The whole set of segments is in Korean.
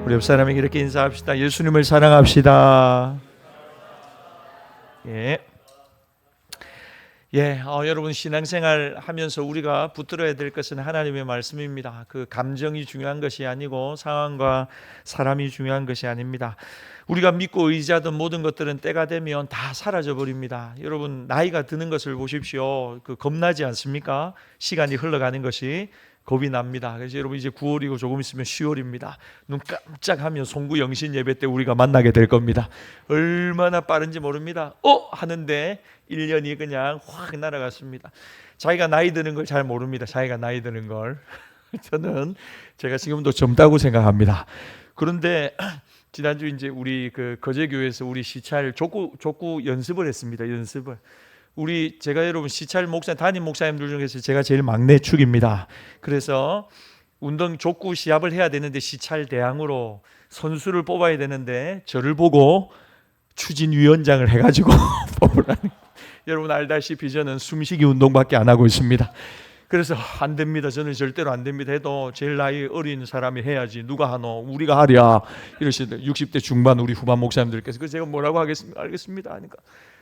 우리 옆 사람에게 이렇게 인사합시다. 예수님을 사랑합시다. 예. 여러분 신앙생활 하면서 우리가 붙들어야 될 것은 하나님의 말씀입니다. 그 감정이 중요한 것이 아니고 상황과 사람이 중요한 것이 아닙니다. 우리가 믿고 의지하던 모든 것들은 때가 되면 다 사라져 버립니다. 여러분 나이가 드는 것을 보십시오. 그 겁나지 않습니까? 시간이 흘러가는 것이 겁이 납니다. 그래서 여러분 이제 9월이고 조금 있으면 10월입니다. 눈 깜짝하면 송구 영신 예배 때 우리가 만나게 될 겁니다. 얼마나 빠른지 모릅니다. 하는데 1년이 그냥 확 날아갔습니다. 자기가 나이 드는 걸 잘 모릅니다. 자기가 나이 드는 걸. 저는 제가 지금도 젊다고 생각합니다. 그런데 지난주 이제 우리 그 거제교회에서 우리 시찰 족구 연습을 했습니다. 연습을. 제가 여러분 시찰 담임 목사님들 중에서 제가 제일 막내 축입니다. 그래서 운동 족구 시합을 해야 되는데 시찰 대항으로 선수를 뽑아야 되는데 저를 보고 추진위원장을 해가지고 뽑으라는. 여러분 알다시피 저는 숨쉬기 운동밖에 안 하고 있습니다. 그래서 안 됩니다. 저는 절대로 안 됩니다. 해도 제일 나이 어린 사람이 해야지 누가 하노 우리가 하랴 이러시더라고요. 60대 중반 우리 후반 목사님들께서. 그래서 제가 뭐라고 하겠습니까? 알겠습니다 하니까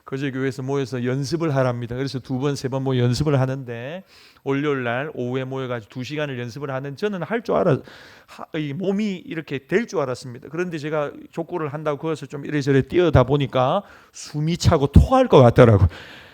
거제 교회에서 모여서 연습을 하랍니다. 그래서 2번 3번 뭐 연습을 하는데 월요일 날 오후에 모여가지고 2시간을 연습을 하는. 저는 할 줄 몸이 이렇게 될 줄 알았습니다. 그런데 제가 족구를 한다고 거기서 좀 이래저래 뛰어다 보니까 숨이 차고 토할 것 같더라고요.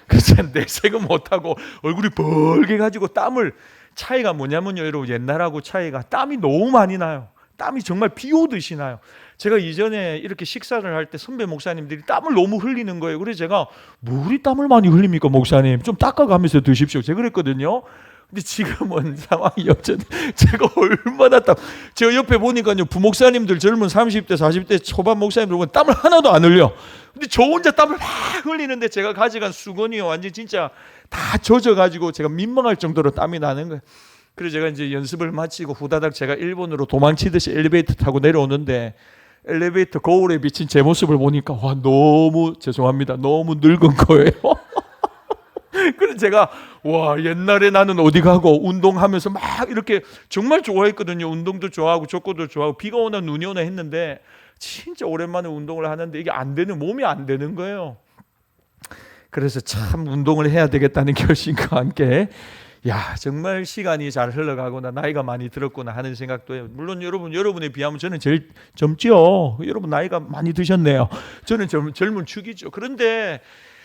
그래서 내색은 못하고 얼굴이 벌게 가지고 땀을. 차이가 뭐냐면요 여러분, 옛날하고 차이가 땀이 너무 많이 나요. 땀이 정말 비 오듯이 나요. 제가 이전에 이렇게 식사를 할 때 선배 목사님들이 땀을 너무 흘리는 거예요. 그래서 제가 뭐 우리 땀을 많이 흘립니까 목사님? 좀 닦아가면서 드십시오. 제가 그랬거든요. 근데 지금은 상황이 어쨌든 제가 얼마나 제가 옆에 보니까요 부목사님들 젊은 30대 40대 초반 목사님들 보면 땀을 하나도 안 흘려. 근데 저 혼자 땀을 막 흘리는데 제가 가져간 수건이요 완전 진짜 다 젖어가지고 제가 민망할 정도로 땀이 나는 거예요. 그래서 제가 이제 연습을 마치고 후다닥 제가 일본으로 도망치듯이 엘리베이터 타고 내려오는데 엘리베이터 거울에 비친 제 모습을 보니까 너무 죄송합니다. 너무 늙은 거예요. 그래서 제가 옛날에 나는 어디 가고 운동하면서 막 이렇게 정말 좋아했거든요. 운동도 좋아하고 족구도 좋아하고 비가 오나 눈이 오나 했는데 진짜 오랜만에 운동을 하는데 이게 몸이 안 되는 거예요. 그래서 참 운동을 해야 되겠다는 결심과 함께 정말 시간이 잘 흘러가구나, 나이가 많이 들었구나 하는 생각도 해요. 물론 여러분에 비하면 저는 제일 젊죠. 여러분 나이가 많이 드셨네요. 저는 젊은 축이죠. 그런데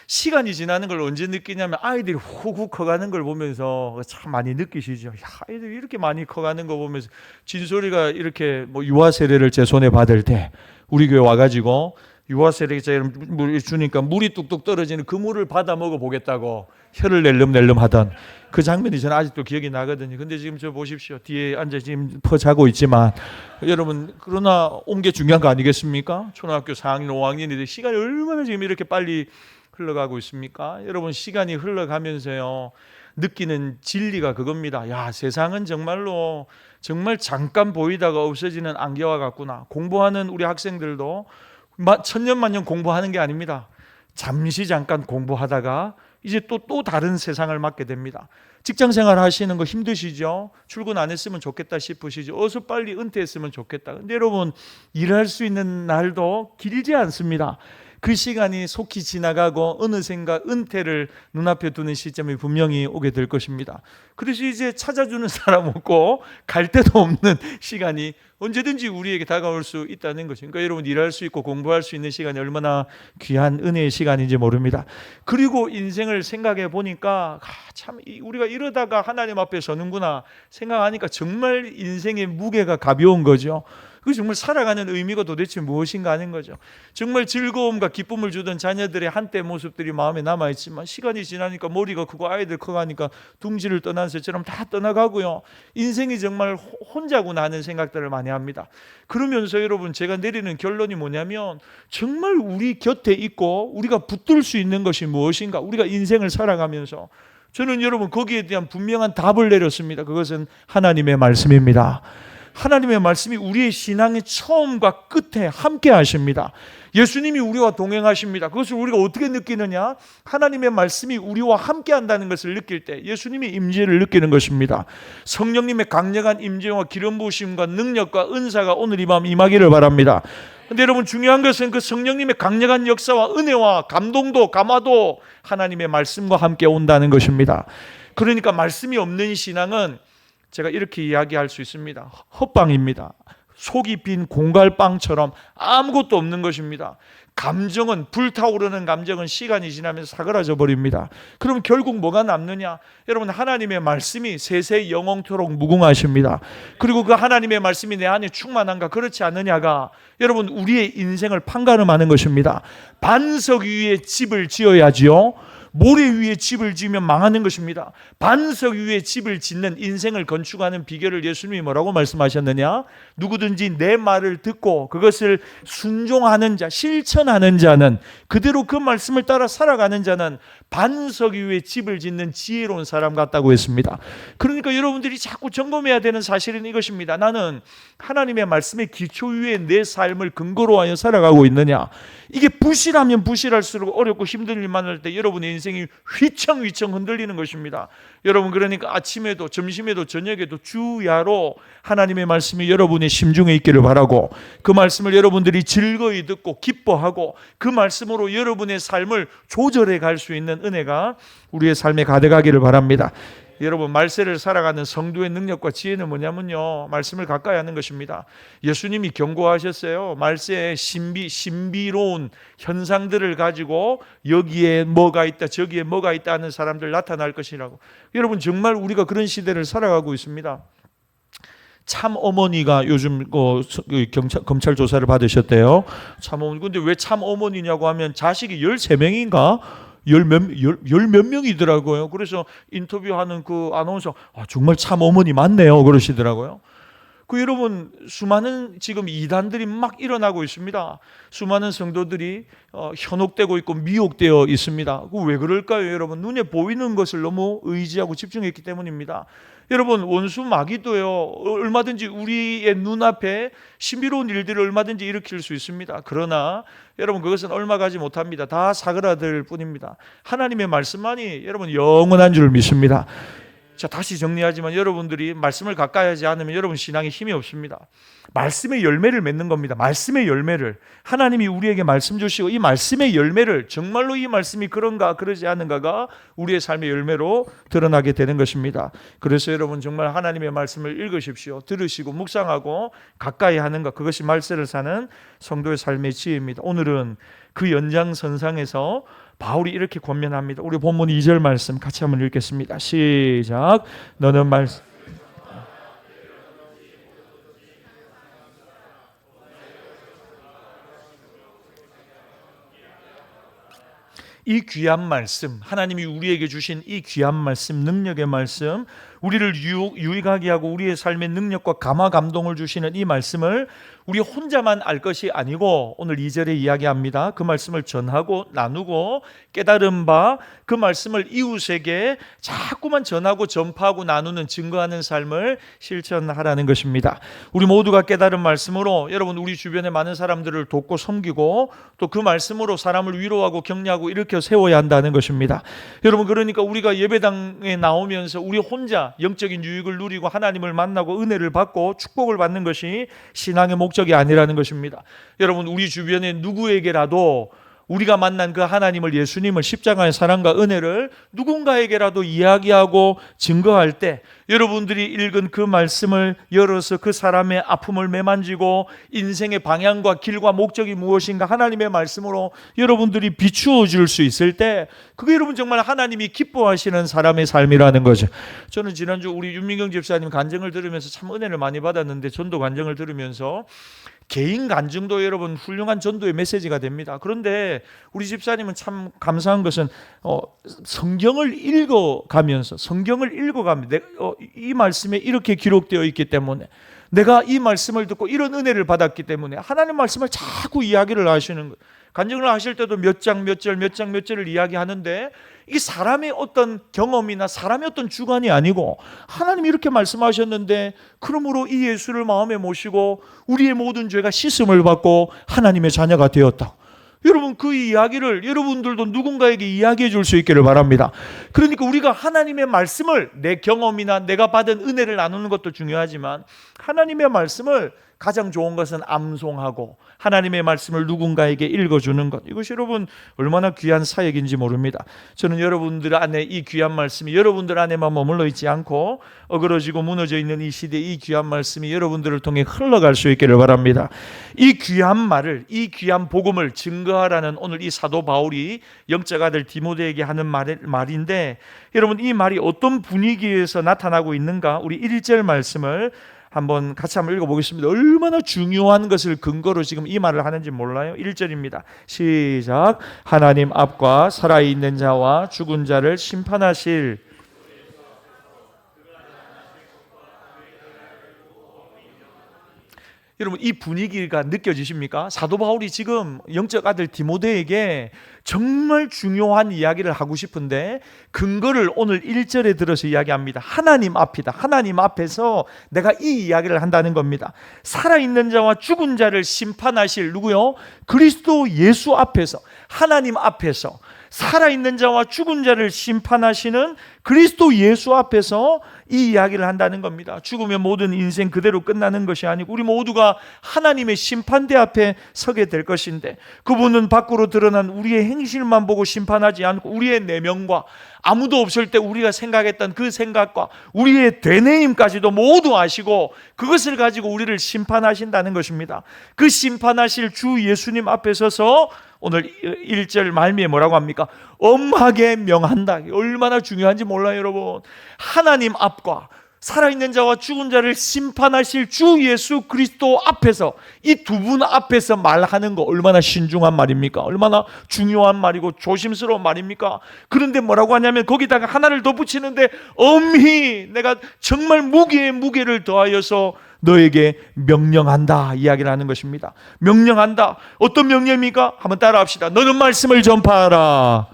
시간이 지나는 걸 언제 느끼냐면 아이들이 후후 커가는 걸 보면서 참 많이 느끼시죠. 아이들이 이렇게 많이 커가는 거 보면서 진솔이가 이렇게 유아 세례를 제 손에 받을 때 우리 교회 와가지고 유아 세례 물 주니까 물이 뚝뚝 떨어지는 그 물을 받아 먹어 보겠다고 혀를 낼름낼름 하던 그 장면이 저는 아직도 기억이 나거든요. 근데 지금 저 보십시오. 뒤에 앉아 지금 자고 있지만 여러분 그러나 온 게 중요한 거 아니겠습니까? 초등학교 4학년 5학년인데 시간이 얼마나 지금 이렇게 빨리 흘러가고 있습니까? 여러분 시간이 흘러가면서요 느끼는 진리가 그겁니다. 세상은 정말로 정말 잠깐 보이다가 없어지는 안개와 같구나. 공부하는 우리 학생들도 천년만년 공부하는 게 아닙니다. 잠시 잠깐 공부하다가 이제 또 다른 세상을 맞게 됩니다. 직장생활 하시는 거 힘드시죠? 출근 안 했으면 좋겠다 싶으시죠? 어서 빨리 은퇴했으면 좋겠다. 근데 여러분 일할 수 있는 날도 길지 않습니다. 그 시간이 속히 지나가고 어느샌가 은퇴를 눈앞에 두는 시점이 분명히 오게 될 것입니다. 그래서 이제 찾아주는 사람 없고 갈 데도 없는 시간이 언제든지 우리에게 다가올 수 있다는 것입니다. 그러니까 여러분 일할 수 있고 공부할 수 있는 시간이 얼마나 귀한 은혜의 시간인지 모릅니다. 그리고 인생을 생각해 보니까 참 우리가 이러다가 하나님 앞에 서는구나 생각하니까 정말 인생의 무게가 가벼운 거죠. 그 정말 살아가는 의미가 도대체 무엇인가 하는 거죠. 정말 즐거움과 기쁨을 주던 자녀들의 한때 모습들이 마음에 남아있지만 시간이 지나니까 머리가 크고 아이들 커가니까 둥지를 떠난 새처럼 다 떠나가고요. 인생이 정말 혼자구나 하는 생각들을 많이 합니다. 그러면서 여러분 제가 내리는 결론이 뭐냐면 정말 우리 곁에 있고 우리가 붙들 수 있는 것이 무엇인가, 우리가 인생을 살아가면서 저는 여러분 거기에 대한 분명한 답을 내렸습니다. 그것은 하나님의 말씀입니다. 하나님의 말씀이 우리의 신앙의 처음과 끝에 함께 하십니다. 예수님이 우리와 동행하십니다. 그것을 우리가 어떻게 느끼느냐? 하나님의 말씀이 우리와 함께 한다는 것을 느낄 때 예수님의 임재를 느끼는 것입니다. 성령님의 강력한 임재와 기름 부으심과 능력과 은사가 오늘 이 밤 임하기를 바랍니다. 근데 여러분, 중요한 것은 그 성령님의 강력한 역사와 은혜와 감동도 감화도 하나님의 말씀과 함께 온다는 것입니다. 그러니까 말씀이 없는 신앙은 제가 이렇게 이야기할 수 있습니다. 헛방입니다. 속이 빈 공갈빵처럼 아무것도 없는 것입니다. 감정은, 불타오르는 감정은 시간이 지나면서 사그라져 버립니다. 그럼 결국 뭐가 남느냐? 여러분, 하나님의 말씀이 세세 영원토록 무궁하십니다. 그리고 그 하나님의 말씀이 내 안에 충만한가 그렇지 않느냐가 여러분 우리의 인생을 판가름하는 것입니다. 반석 위에 집을 지어야지요, 모래 위에 집을 지으면 망하는 것입니다. 반석 위에 집을 짓는 인생을 건축하는 비결을 예수님이 뭐라고 말씀하셨느냐? 누구든지 내 말을 듣고 그것을 순종하는 자, 실천하는 자는, 그대로 그 말씀을 따라 살아가는 자는 반석 위에 집을 짓는 지혜로운 사람 같다고 했습니다. 그러니까 여러분들이 자꾸 점검해야 되는 사실은 이것입니다. 나는 하나님의 말씀의 기초 위에 내 삶을 근거로 하여 살아가고 있느냐? 이게 부실하면 부실할수록 어렵고 힘든 일만 할 때 여러분의 인생이 휘청휘청 흔들리는 것입니다. 여러분, 그러니까 아침에도 점심에도 저녁에도 주야로 하나님의 말씀이 여러분의 심중에 있기를 바라고, 그 말씀을 여러분들이 즐거이 듣고 기뻐하고 그 말씀으로 여러분의 삶을 조절해 갈 수 있는 은혜가 우리의 삶에 가득하기를 바랍니다. 여러분, 말세를 살아가는 성도의 능력과 지혜는 뭐냐면요, 말씀을 가까이 하는 것입니다. 예수님이 경고하셨어요. 말세의 신비로운 현상들을 가지고 여기에 뭐가 있다, 저기에 뭐가 있다 하는 사람들 나타날 것이라고. 여러분, 정말 우리가 그런 시대를 살아가고 있습니다. 참 어머니가 요즘 검찰 조사를 받으셨대요. 참 어머니. 근데 왜 참 어머니냐고 하면 자식이 13명인가? 열 몇 명이더라고요. 그래서 인터뷰하는 그 아나운서, 정말 참 어머니 맞네요 그러시더라고요. 그 여러분, 수많은 지금 이단들이 막 일어나고 있습니다. 수많은 성도들이 현혹되고 있고 미혹되어 있습니다. 왜 그럴까요? 여러분, 눈에 보이는 것을 너무 의지하고 집중했기 때문입니다. 여러분, 원수 마귀도요, 얼마든지 우리의 눈앞에 신비로운 일들을 얼마든지 일으킬 수 있습니다. 그러나 여러분, 그것은 얼마 가지 못합니다. 다 사그라들 뿐입니다. 하나님의 말씀만이 여러분 영원한 줄 믿습니다. 자, 다시 정리하지만 여러분들이 말씀을 가까이 하지 않으면 여러분 신앙에 힘이 없습니다. 말씀의 열매를 맺는 겁니다. 말씀의 열매를, 하나님이 우리에게 말씀 주시고 이 말씀의 열매를, 정말로 이 말씀이 그런가 그러지 않은가가 우리의 삶의 열매로 드러나게 되는 것입니다. 그래서 여러분, 정말 하나님의 말씀을 읽으십시오. 들으시고 묵상하고 가까이 하는 것, 그것이 말세를 사는 성도의 삶의 지혜입니다. 오늘은 그 연장선상에서 바울이 이렇게 권면합니다. 우리 본문 2절 말씀 같이 한번 읽겠습니다. 시작. 너는 말씀 이 귀한 말씀, 하나님이 우리에게 주신 이 귀한 말씀, 능력의 말씀, 우리를 유익하게 하고 우리의 삶의 능력과 감화 감동을 주시는 이 말씀을 우리 혼자만 알 것이 아니고, 오늘 2절에 이야기합니다. 그 말씀을 전하고 나누고 깨달은 바 그 말씀을 이웃에게 자꾸만 전하고 전파하고 나누는, 증거하는 삶을 실천하라는 것입니다. 우리 모두가 깨달은 말씀으로 여러분, 우리 주변에 많은 사람들을 돕고 섬기고 또 그 말씀으로 사람을 위로하고 격려하고 일으켜 세워야 한다는 것입니다. 여러분, 그러니까 우리가 예배당에 나오면서 우리 혼자 영적인 유익을 누리고 하나님을 만나고 은혜를 받고 축복을 받는 것이 신앙의 목적이 아니라는 것입니다. 여러분, 우리 주변에 누구에게라도 우리가 만난 그 하나님을, 예수님을, 십자가의 사랑과 은혜를 누군가에게라도 이야기하고 증거할 때 여러분들이 읽은 그 말씀을 열어서 그 사람의 아픔을 매만지고 인생의 방향과 길과 목적이 무엇인가 하나님의 말씀으로 여러분들이 비추어 줄 수 있을 때, 그게 여러분 정말 하나님이 기뻐하시는 사람의 삶이라는 거죠. 저는 지난주 우리 윤민경 집사님 간증을 들으면서 참 은혜를 많이 받았는데, 전도 간증을 들으면서 개인 간증도 여러분 훌륭한 전도의 메시지가 됩니다. 그런데 우리 집사님은 참 감사한 것은 성경을 읽어가면서 이 말씀에 이렇게 기록되어 있기 때문에 내가 이 말씀을 듣고 이런 은혜를 받았기 때문에 하나님 말씀을 자꾸 이야기를 하시는 거예요. 간증을 하실 때도 몇 장 몇 절 몇 장 몇 절을 이야기하는데 이게 사람의 어떤 경험이나 사람의 어떤 주관이 아니고 하나님이 이렇게 말씀하셨는데, 그러므로 이 예수를 마음에 모시고 우리의 모든 죄가 씻음을 받고 하나님의 자녀가 되었다. 여러분, 그 이야기를 여러분들도 누군가에게 이야기해 줄 수 있기를 바랍니다. 그러니까 우리가 하나님의 말씀을, 내 경험이나 내가 받은 은혜를 나누는 것도 중요하지만 하나님의 말씀을 가장 좋은 것은 암송하고 하나님의 말씀을 누군가에게 읽어주는 것, 이것이 여러분 얼마나 귀한 사역인지 모릅니다. 저는 여러분들 안에 이 귀한 말씀이 여러분들 안에만 머물러 있지 않고 어그러지고 무너져 있는 이 시대에 이 귀한 말씀이 여러분들을 통해 흘러갈 수 있기를 바랍니다. 이 귀한 말을, 이 귀한 복음을 증거하라는 오늘 이 사도 바울이 영적 아들 디모데에게 하는 말인데, 여러분 이 말이 어떤 분위기에서 나타나고 있는가, 우리 1절 말씀을 같이 한번 읽어보겠습니다. 얼마나 중요한 것을 근거로 지금 이 말을 하는지 몰라요? 1절입니다. 시작. 하나님 앞과 살아있는 자와 죽은 자를 심판하실 여러분, 이 분위기가 느껴지십니까? 사도 바울이 지금 영적 아들 디모데에게 정말 중요한 이야기를 하고 싶은데 근거를 오늘 1절에 들어서 이야기합니다. 하나님 앞이다. 하나님 앞에서 내가 이 이야기를 한다는 겁니다. 살아있는 자와 죽은 자를 심판하실 누구요? 그리스도 예수 앞에서, 하나님 앞에서 살아있는 자와 죽은 자를 심판하시는 그리스도 예수 앞에서 이 이야기를 한다는 겁니다. 죽으면 모든 인생 그대로 끝나는 것이 아니고 우리 모두가 하나님의 심판대 앞에 서게 될 것인데, 그분은 밖으로 드러난 우리의 행실만 보고 심판하지 않고 우리의 내면과 아무도 없을 때 우리가 생각했던 그 생각과 우리의 되뇌임까지도 모두 아시고 그것을 가지고 우리를 심판하신다는 것입니다. 그 심판하실 주 예수님 앞에 서서 오늘 1절 말미에 뭐라고 합니까? 엄하게 명한다. 얼마나 중요한지 몰라요, 여러분. 하나님 앞과 살아있는 자와 죽은 자를 심판하실 주 예수 그리스도 앞에서, 이 두 분 앞에서 말하는 거 얼마나 신중한 말입니까? 얼마나 중요한 말이고 조심스러운 말입니까? 그런데 뭐라고 하냐면 거기다가 하나를 덧붙이는데 엄히 내가 정말 무게에 무게를 더하여서 너에게 명령한다 이야기를 하는 것입니다. 명령한다. 어떤 명령입니까? 한번 따라합시다. 너는 말씀을 전파하라.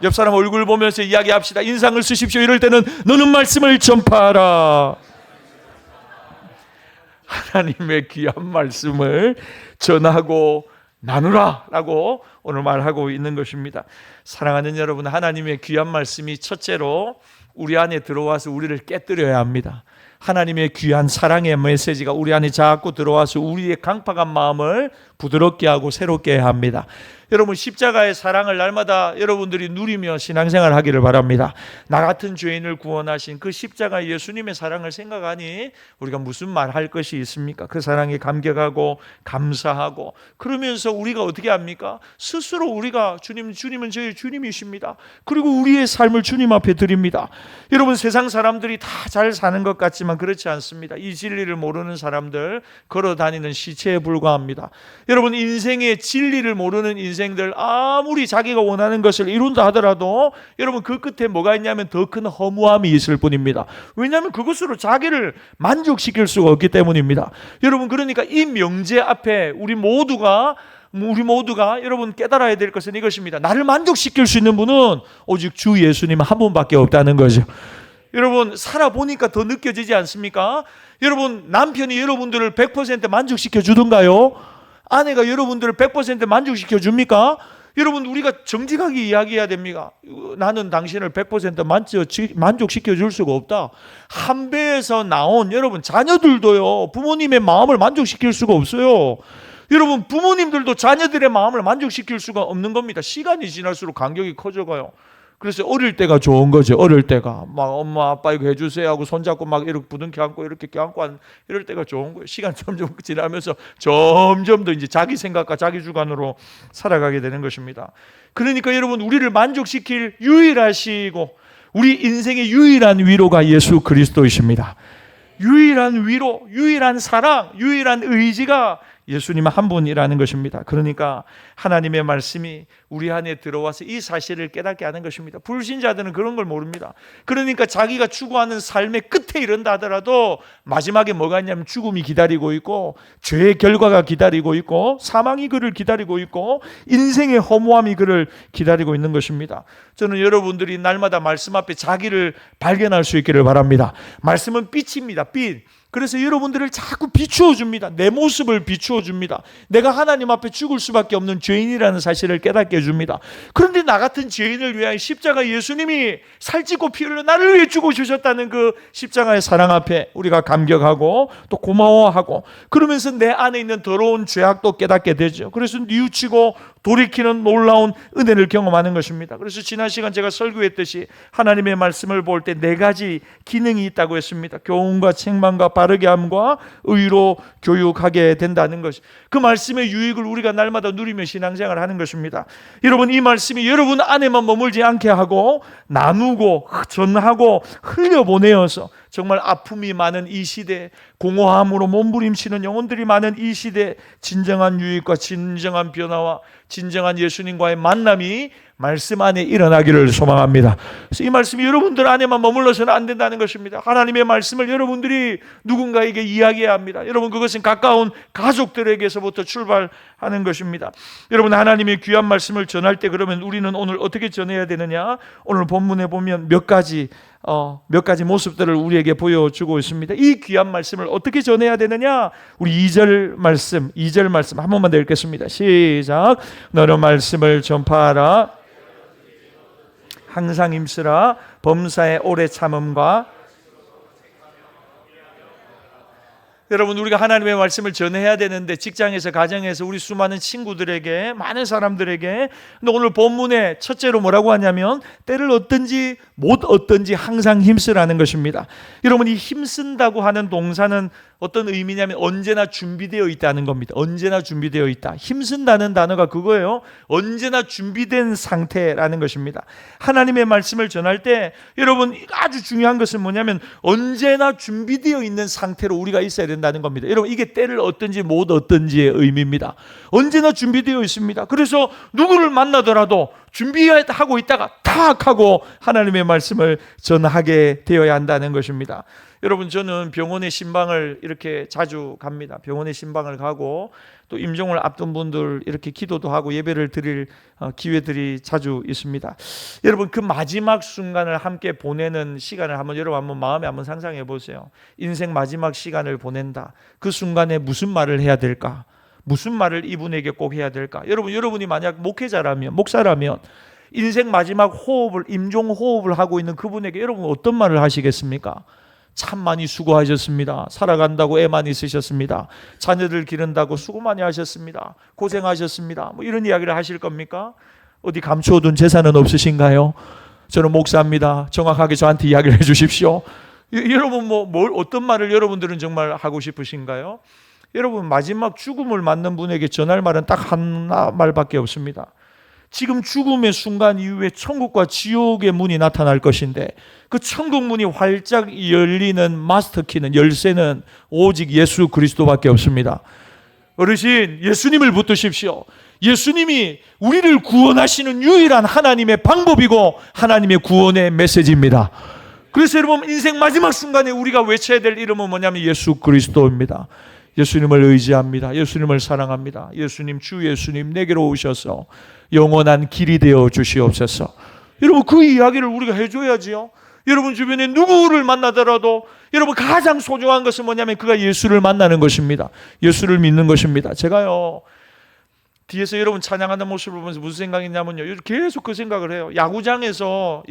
옆 사람 얼굴 보면서 이야기합시다. 인상을 쓰십시오. 이럴 때는 너는 말씀을 전파하라. 하나님의 귀한 말씀을 전하고 나누라 라고 오늘 말하고 있는 것입니다. 사랑하는 여러분, 하나님의 귀한 말씀이 첫째로 우리 안에 들어와서 우리를 깨뜨려야 합니다. 하나님의 귀한 사랑의 메시지가 우리 안에 자꾸 들어와서 우리의 강팍한 마음을 부드럽게 하고 새롭게 해야 합니다. 여러분, 십자가의 사랑을 날마다 여러분들이 누리며 신앙생활 하기를 바랍니다. 나 같은 죄인을 구원하신 그 십자가 예수님의 사랑을 생각하니 우리가 무슨 말 할 것이 있습니까? 그 사랑에 감격하고 감사하고 그러면서 우리가 어떻게 합니까? 스스로 우리가 주님은 저희 주님이십니다. 그리고 우리의 삶을 주님 앞에 드립니다. 여러분, 세상 사람들이 다 잘 사는 것 같지만 그렇지 않습니다. 이 진리를 모르는 사람들 걸어다니는 시체에 불과합니다. 여러분, 인생의 진리를 모르는 인생들, 아무리 자기가 원하는 것을 이룬다 하더라도 여러분 그 끝에 뭐가 있냐면 더 큰 허무함이 있을 뿐입니다. 왜냐하면 그것으로 자기를 만족시킬 수가 없기 때문입니다. 여러분, 그러니까 이 명제 앞에 우리 모두가 여러분 깨달아야 될 것은 이것입니다. 나를 만족시킬 수 있는 분은 오직 주 예수님 한 분밖에 없다는 거죠. 여러분, 살아보니까 더 느껴지지 않습니까? 여러분, 남편이 여러분들을 100% 만족시켜 주던가요? 아내가 여러분들을 100% 만족시켜 줍니까? 여러분, 우리가 정직하게 이야기해야 됩니다. 나는 당신을 100% 만족시켜 줄 수가 없다. 한 배에서 나온 여러분 자녀들도요, 부모님의 마음을 만족시킬 수가 없어요. 여러분, 부모님들도 자녀들의 마음을 만족시킬 수가 없는 겁니다. 시간이 지날수록 간격이 커져가요. 그래서 어릴 때가 좋은 거죠. 어릴 때가 막 엄마 아빠 이거 해주세요 하고 손잡고 막 이렇게 부둥켜 안고 이렇게 껴안고 이럴 때가 좋은 거예요. 시간 점점 지나면서 점점 더 이제 자기 생각과 자기 주관으로 살아가게 되는 것입니다. 그러니까 여러분, 우리를 만족시킬 유일하시고 우리 인생의 유일한 위로가 예수 그리스도이십니다. 유일한 위로, 유일한 사랑, 유일한 의지가 예수님 한 분이라는 것입니다. 그러니까 하나님의 말씀이 우리 안에 들어와서 이 사실을 깨닫게 하는 것입니다. 불신자들은 그런 걸 모릅니다. 그러니까 자기가 추구하는 삶의 끝에 이른다 하더라도 마지막에 뭐가 있냐면 죽음이 기다리고 있고, 죄의 결과가 기다리고 있고, 사망이 그를 기다리고 있고, 인생의 허무함이 그를 기다리고 있는 것입니다. 저는 여러분들이 날마다 말씀 앞에 자기를 발견할 수 있기를 바랍니다. 말씀은 빛입니다. 빛. 그래서 여러분들을 자꾸 비추어 줍니다. 내 모습을 비추어 줍니다. 내가 하나님 앞에 죽을 수밖에 없는 죄인이라는 사실을 깨닫게 해줍니다. 그런데 나 같은 죄인을 위하여 십자가 예수님이 살찌고 피 흘려 나를 위해 죽어주셨다는 그 십자가의 사랑 앞에 우리가 감격하고 또 고마워하고, 그러면서 내 안에 있는 더러운 죄악도 깨닫게 되죠. 그래서 뉘우치고 돌이키는 놀라운 은혜를 경험하는 것입니다. 그래서 지난 시간 제가 설교했듯이 하나님의 말씀을 볼 때 네 가지 기능이 있다고 했습니다. 교훈과 책망과 바르게 함과 의로 교육하게 된다는 것. 그 말씀의 유익을 우리가 날마다 누리며 신앙생활을 하는 것입니다. 여러분, 이 말씀이 여러분 안에만 머물지 않게 하고 나누고 전하고 흘려보내어서 정말 아픔이 많은 이 시대, 공허함으로 몸부림치는 영혼들이 많은 이 시대, 진정한 유익과 진정한 변화와 진정한 예수님과의 만남이 말씀 안에 일어나기를 소망합니다. 그래서 이 말씀이 여러분들 안에만 머물러서는 안 된다는 것입니다. 하나님의 말씀을 여러분들이 누군가에게 이야기해야 합니다. 여러분, 그것은 가까운 가족들에게서부터 출발하는 것입니다. 여러분, 하나님의 귀한 말씀을 전할 때 그러면 우리는 오늘 어떻게 전해야 되느냐? 오늘 본문에 보면 몇 가지 모습들을 우리에게 보여주고 있습니다. 이 귀한 말씀을 어떻게 전해야 되느냐? 우리 2절 말씀 한 번만 더 읽겠습니다. 시작. 너는 말씀을 전파하라. 항상 힘쓰라. 범사에 오래 참음과. 여러분, 우리가 하나님의 말씀을 전해야 되는데 직장에서, 가정에서, 우리 수많은 친구들에게, 많은 사람들에게, 근데 오늘 본문에 첫째로 뭐라고 하냐면 때를 얻든지 못 얻든지 항상 힘쓰라는 것입니다. 여러분, 이 힘쓴다고 하는 동사는 어떤 의미냐면 언제나 준비되어 있다는 겁니다. 언제나 준비되어 있다. 힘쓴다는 단어가 그거예요. 언제나 준비된 상태라는 것입니다. 하나님의 말씀을 전할 때 여러분, 아주 중요한 것은 뭐냐면 언제나 준비되어 있는 상태로 우리가 있어야 된다는 겁니다. 여러분, 이게 때를 얻든지 못 얻든지의 의미입니다. 언제나 준비되어 있습니다. 그래서 누구를 만나더라도 준비하고 있다가 탁 하고 하나님의 말씀을 전하게 되어야 한다는 것입니다. 여러분, 저는 병원의 신방을 이렇게 자주 갑니다. 병원의 신방을 가고 또 임종을 앞둔 분들 이렇게 기도도 하고 예배를 드릴 기회들이 자주 있습니다. 여러분, 그 마지막 순간을 함께 보내는 시간을 여러분 한번 마음에 한번 상상해 보세요. 인생 마지막 시간을 보낸다. 그 순간에 무슨 말을 해야 될까? 무슨 말을 이분에게 꼭 해야 될까? 여러분이 만약 목사라면 인생 마지막 임종 호흡을 하고 있는 그분에게 여러분 어떤 말을 하시겠습니까? 참 많이 수고하셨습니다. 살아간다고 애 많이 쓰셨습니다. 자녀들 기른다고 수고 많이 하셨습니다. 고생하셨습니다. 뭐 이런 이야기를 하실 겁니까? 어디 감추어둔 재산은 없으신가요? 저는 목사입니다. 정확하게 저한테 이야기를 해주십시오. 여러분, 어떤 말을 여러분들은 정말 하고 싶으신가요? 여러분, 마지막 죽음을 맞는 분에게 전할 말은 딱 하나 말밖에 없습니다. 지금 죽음의 순간 이후에 천국과 지옥의 문이 나타날 것인데 그 천국 문이 활짝 열리는 마스터키는, 열쇠는 오직 예수 그리스도밖에 없습니다. 어르신, 예수님을 붙드십시오. 예수님이 우리를 구원하시는 유일한 하나님의 방법이고 하나님의 구원의 메시지입니다. 그래서 여러분, 인생 마지막 순간에 우리가 외쳐야 될 이름은 뭐냐면 예수 그리스도입니다. 예수님을 의지합니다. 예수님을 사랑합니다. 예수님, 주 예수님, 내게로 오셔서 영원한 길이 되어 주시옵소서. 여러분, 그 이야기를 우리가 해줘야지요. 여러분 주변에 누구를 만나더라도 여러분 가장 소중한 것은 뭐냐면 그가 예수를 만나는 것입니다. 예수를 믿는 것입니다. 제가요, 뒤에서 여러분 찬양하는 모습을 보면서 무슨 생각이냐면요, 계속 그 생각을 해요. 야구장에서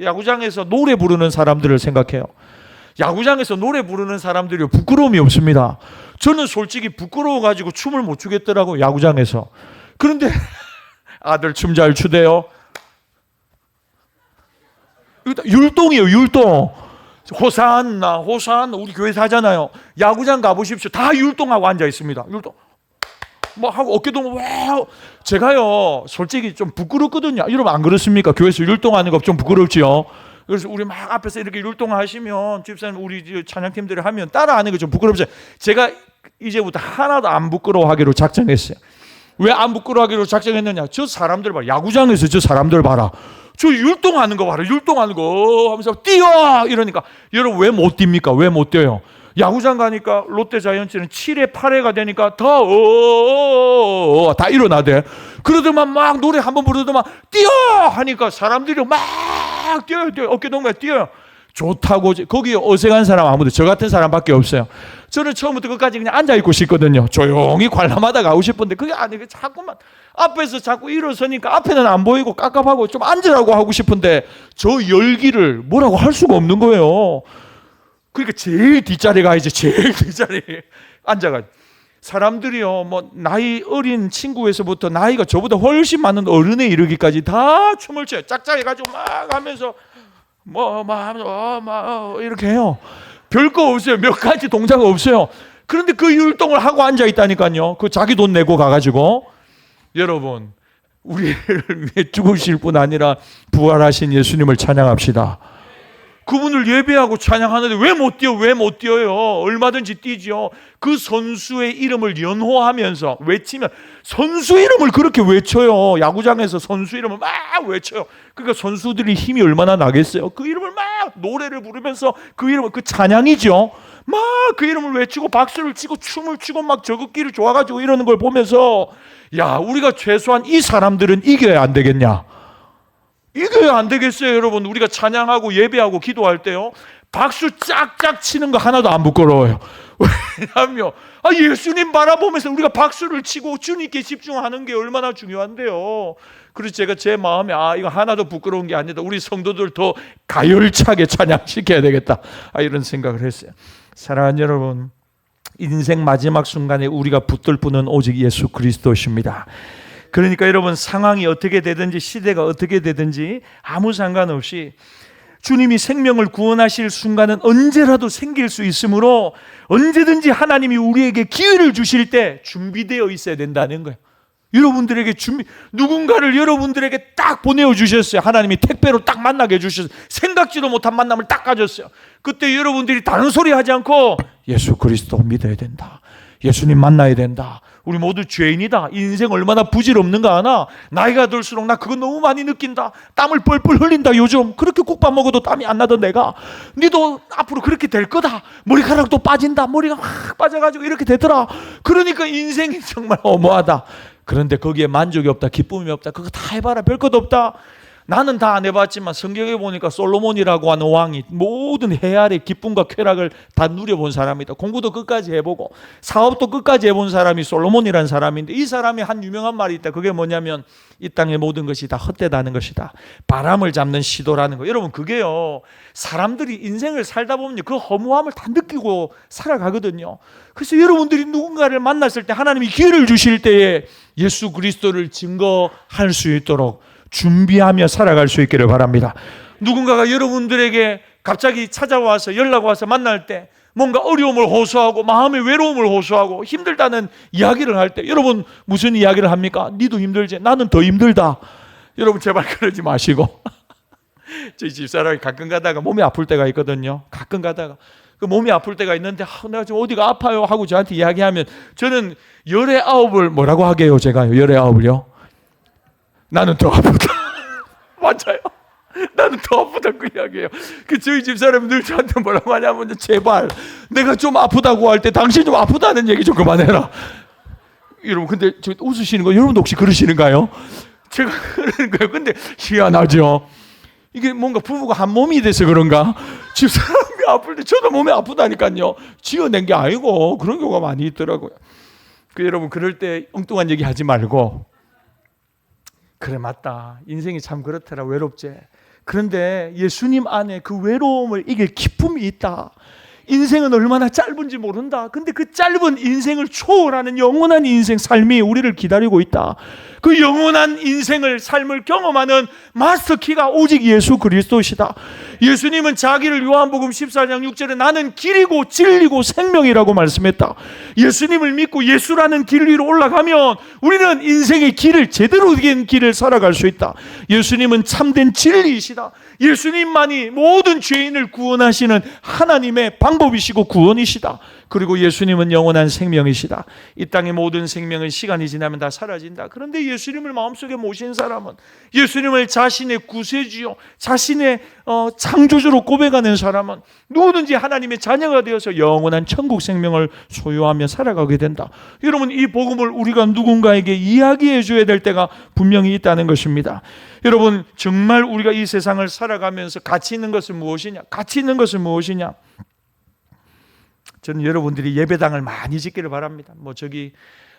노래 부르는 사람들을 생각해요. 야구장에서 노래 부르는 사람들이 부끄러움이 없습니다. 저는 솔직히 부끄러워가지고 춤을 못 추겠더라고요, 야구장에서. 그런데 아들 춤 잘 추대요. 율동이에요, 율동. 호산나 우리 교회에서 하잖아요. 야구장 가보십시오. 다 율동하고 앉아 있습니다. 율동 뭐 하고 어깨동무. 제가요 솔직히 좀 부끄럽거든요. 여러분 안 그렇습니까? 교회에서 율동하는 거 좀 부끄럽지요. 그래서 우리 막 앞에서 이렇게 율동하시면 집사님, 우리 찬양팀들이 하면 따라하는 게 좀 부끄럽죠. 제가 이제부터 하나도 안 부끄러워하기로 작정했어요. 왜 안 부끄러워하기로 작정했느냐? 저 사람들 봐라. 야구장에서 저 사람들 봐라. 저 율동하는 거 봐라. 율동하는 거 하면서 뛰어! 이러니까 여러분 왜 못 뜁니까? 왜 못 뛰어요? 야구장 가니까 롯데 자이언츠는 7회 8회가 되니까 다 일어나대. 그러더만 막 노래 한번 부르더만 뛰어! 하니까 사람들이 막 뛰어요. 어깨 동무에 뛰어요. 좋다고. 거기 어색한 사람 아무도 저 같은 사람밖에 없어요. 저는 처음부터 끝까지 그냥 앉아있고 싶거든요. 조용히 관람하다 가고 싶은데 그게 아니고 자꾸만 앞에서 자꾸 일어서니까 앞에는 안 보이고 깝깝하고 좀 앉으라고 하고 싶은데 저 열기를 뭐라고 할 수가 없는 거예요. 그러니까 제일 뒷자리에 가야지. 제일 뒷자리에 앉아가지고 사람들이요 뭐 나이 어린 친구에서부터 나이가 저보다 훨씬 많은 어른에 이르기까지 다 춤을 춰요. 짝짝해가지고 막 하면서 이렇게 해요. 별거 없어요. 몇 가지 동작 없어요. 그런데 그 율동을 하고 앉아 있다니까요. 그 자기 돈 내고 가가지고. 여러분, 우리를 위해 죽으실 뿐 아니라 부활하신 예수님을 찬양합시다. 그분을 예배하고 찬양하는데 왜 못 뛰어? 왜 못 뛰어요? 얼마든지 뛰지요. 그 선수의 이름을 연호하면서 외치면 선수 이름을 그렇게 외쳐요. 야구장에서 선수 이름을 막 외쳐요. 그러니까 선수들이 힘이 얼마나 나겠어요. 그 이름을 막 노래를 부르면서 그 이름을 그 찬양이죠. 막 그 이름을 외치고 박수를 치고 춤을 추고 막 저극기를 좋아가지고 이러는 걸 보면서 야 우리가 최소한 이 사람들은 이겨야 안 되겠냐? 이겨야 안 되겠어요, 여러분. 우리가 찬양하고 예배하고 기도할 때요. 박수 짝짝 치는 거 하나도 안 부끄러워요. 왜냐하면 예수님 바라보면서 우리가 박수를 치고 주님께 집중하는 게 얼마나 중요한데요. 그래서 제가 제 마음에 이거 하나도 부끄러운 게 아니다. 우리 성도들 더 가열차게 찬양시켜야 되겠다. 이런 생각을 했어요. 사랑하는 여러분, 인생 마지막 순간에 우리가 붙들 분은 오직 예수 그리스도십니다. 그러니까 여러분 상황이 어떻게 되든지 시대가 어떻게 되든지 아무 상관없이 주님이 생명을 구원하실 순간은 언제라도 생길 수 있으므로 언제든지 하나님이 우리에게 기회를 주실 때 준비되어 있어야 된다는 거예요. 여러분들에게 누군가를 여러분들에게 딱 보내주셨어요. 하나님이 택배로 딱 만나게 해주셨어요. 생각지도 못한 만남을 딱 가졌어요. 그때 여러분들이 다른 소리 하지 않고 예수 그리스도 믿어야 된다. 예수님 만나야 된다. 우리 모두 죄인이다. 인생 얼마나 부질없는가 하나. 나이가 들수록 나 그거 너무 많이 느낀다. 땀을 뻘뻘 흘린다. 요즘 그렇게 국밥 먹어도 땀이 안 나던 내가 니도 앞으로 그렇게 될 거다. 머리카락도 빠진다. 머리가 확 빠져가지고 이렇게 되더라. 그러니까 인생이 정말 어마하다. 그런데 거기에 만족이 없다. 기쁨이 없다. 그거 다 해봐라. 별것 없다. 나는 다 안 해봤지만 성경에 보니까 솔로몬이라고 하는 왕이 모든 해아의 기쁨과 쾌락을 다 누려본 사람이다. 공부도 끝까지 해보고 사업도 끝까지 해본 사람이 솔로몬이라는 사람인데 이 사람이 한 유명한 말이 있다. 그게 뭐냐면 이 땅의 모든 것이 다 헛되다는 것이다. 바람을 잡는 시도라는 거. 여러분 그게요. 사람들이 인생을 살다 보면 그 허무함을 다 느끼고 살아가거든요. 그래서 여러분들이 누군가를 만났을 때 하나님이 기회를 주실 때에 예수 그리스도를 증거할 수 있도록 준비하며 살아갈 수 있기를 바랍니다. 누군가가 여러분들에게 갑자기 찾아와서 연락 와서 만날 때 뭔가 어려움을 호소하고 마음의 외로움을 호소하고 힘들다는 이야기를 할 때 여러분 무슨 이야기를 합니까? 니도 힘들지? 나는 더 힘들다. 여러분 제발 그러지 마시고 저희 집사람이 가끔 가다가 몸이 아플 때가 있거든요. 가끔 가다가 그 몸이 아플 때가 있는데 내가 지금 어디가 아파요 하고 저한테 이야기하면 저는 19을 뭐라고 하게요? 제가요 19을요? 나는 더 아프다. 맞아요. 나는 더 아프다 그 이야기예요. 그 저희 집사람이 늘 저한테 뭐라고 하냐면 제발 내가 좀 아프다고 할 때 당신 좀 아프다는 얘기 좀 그만해라. 여러분 근데 저 웃으시는 거 여러분도 혹시 그러시는가요? 제가 그러는 거예요. 근데 희한하죠. 이게 뭔가 부부가 한 몸이 돼서 그런가? 집사람이 아플 때 저도 몸이 아프다니까요. 지어낸 게 아니고 그런 경우가 많이 있더라고요. 그 여러분 그럴 때 엉뚱한 얘기 하지 말고 그래 맞다. 인생이 참 그렇더라. 외롭지. 그런데 예수님 안에 그 외로움을 이길 기쁨이 있다. 인생은 얼마나 짧은지 모른다. 근데 그 짧은 인생을 초월하는 영원한 인생 삶이 우리를 기다리고 있다. 그 영원한 인생을 삶을 경험하는 마스터키가 오직 예수 그리스도시다. 예수님은 자기를 요한복음 14장 6절에 나는 길이고 진리고 생명이라고 말씀했다. 예수님을 믿고 예수라는 길 위로 올라가면 우리는 인생의 길을 제대로 된 길을 살아갈 수 있다. 예수님은 참된 진리이시다. 예수님만이 모든 죄인을 구원하시는 하나님의 방법이시고 구원이시다. 그리고 예수님은 영원한 생명이시다. 이 땅의 모든 생명은 시간이 지나면 다 사라진다. 그런데 예수님을 마음속에 모신 사람은, 예수님을 자신의 구세주요, 자신의 창조주로 고백하는 사람은 누구든지 하나님의 자녀가 되어서 영원한 천국 생명을 소유하며 살아가게 된다. 여러분, 이 복음을 우리가 누군가에게 이야기해 줘야 될 때가 분명히 있다는 것입니다. 여러분, 정말 우리가 이 세상을 살아가면서 가치 있는 것은 무엇이냐? 가치 있는 것은 무엇이냐? 저는 여러분들이 예배당을 많이 짓기를 바랍니다. 저기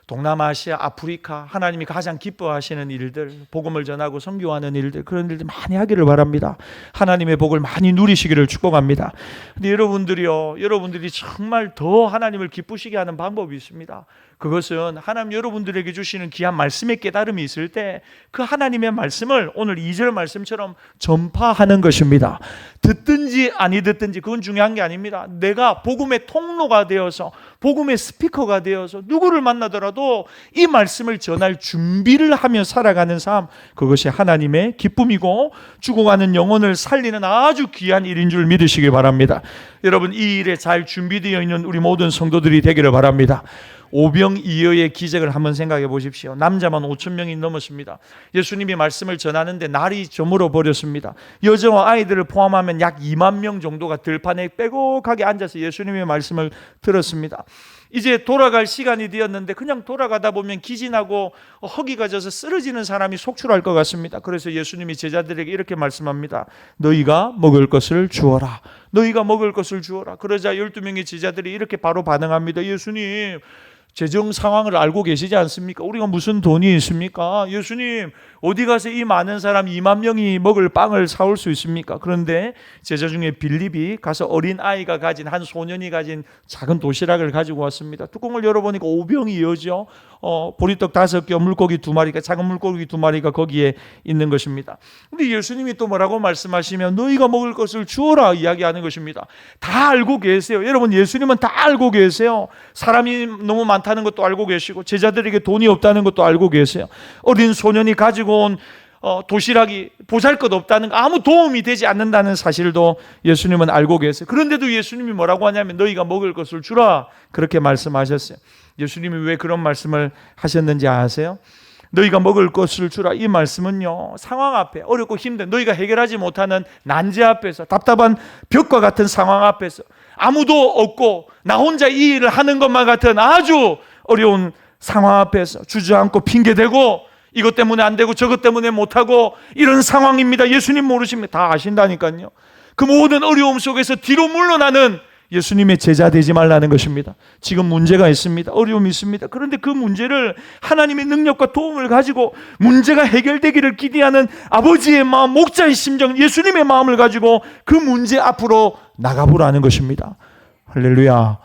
동남아시아, 아프리카, 하나님이 가장 기뻐하시는 일들, 복음을 전하고 선교하는 일들, 그런 일들 많이 하기를 바랍니다. 하나님의 복을 많이 누리시기를 축복합니다. 근데 여러분들이 정말 더 하나님을 기쁘시게 하는 방법이 있습니다. 그것은 하나님 여러분들에게 주시는 귀한 말씀의 깨달음이 있을 때 그 하나님의 말씀을 오늘 2절 말씀처럼 전파하는 것입니다. 듣든지 아니 듣든지 그건 중요한 게 아닙니다. 내가 복음의 통로가 되어서, 복음의 스피커가 되어서 누구를 만나더라도 이 말씀을 전할 준비를 하며 살아가는 삶, 그것이 하나님의 기쁨이고 죽어가는 영혼을 살리는 아주 귀한 일인 줄 믿으시길 바랍니다. 여러분, 이 일에 잘 준비되어 있는 우리 모든 성도들이 되기를 바랍니다. 오병이어의 기적을 한번 생각해 보십시오. 남자만 5,000명이 넘었습니다. 예수님이 말씀을 전하는데 날이 저물어 버렸습니다. 여자와 아이들을 포함하면 약 2만 명 정도가 들판에 빼곡하게 앉아서 예수님의 말씀을 들었습니다. 이제 돌아갈 시간이 되었는데 그냥 돌아가다 보면 기진하고 허기가 져서 쓰러지는 사람이 속출할 것 같습니다. 그래서 예수님이 제자들에게 이렇게 말씀합니다. 너희가 먹을 것을 주어라. 너희가 먹을 것을 주어라. 그러자 12명의 제자들이 이렇게 바로 반응합니다. 예수님, 재정 상황을 알고 계시지 않습니까? 우리가 무슨 돈이 있습니까? 예수님, 어디 가서 이 많은 사람 2만 명이 먹을 빵을 사올 수 있습니까? 그런데 제자 중에 빌립이 가서 어린 아이가 가진, 한 소년이 가진 작은 도시락을 가지고 왔습니다. 뚜껑을 열어보니까 오병이어죠. 보리떡 5개, 물고기 2마리가, 작은 물고기 2마리가 거기에 있는 것입니다. 근데 예수님이 또 뭐라고 말씀하시면 너희가 먹을 것을 주어라 이야기하는 것입니다. 다 알고 계세요. 여러분, 예수님은 다 알고 계세요. 사람이 너무 많다는 것도 알고 계시고 제자들에게 돈이 없다는 것도 알고 계세요. 어린 소년이 가지고 온 도시락이 보잘것없다는 거, 아무 도움이 되지 않는다는 사실도 예수님은 알고 계세요. 그런데도 예수님이 뭐라고 하냐면 너희가 먹을 것을 주라, 그렇게 말씀하셨어요. 예수님이 왜 그런 말씀을 하셨는지 아세요? 너희가 먹을 것을 주라, 이 말씀은요, 상황 앞에, 어렵고 힘든, 너희가 해결하지 못하는 난제 앞에서, 답답한 벽과 같은 상황 앞에서, 아무도 없고 나 혼자 이 일을 하는 것만 같은 아주 어려운 상황 앞에서 주저앉고 핑계대고 이것 때문에 안 되고 저것 때문에 못하고 이런 상황입니다. 예수님 모르십니까? 다 아신다니까요. 그 모든 어려움 속에서 뒤로 물러나는 예수님의 제자 되지 말라는 것입니다. 지금 문제가 있습니다. 어려움이 있습니다. 그런데 그 문제를 하나님의 능력과 도움을 가지고 문제가 해결되기를 기대하는 아버지의 마음, 목자의 심정, 예수님의 마음을 가지고 그 문제 앞으로 나가보라는 것입니다. 할렐루야.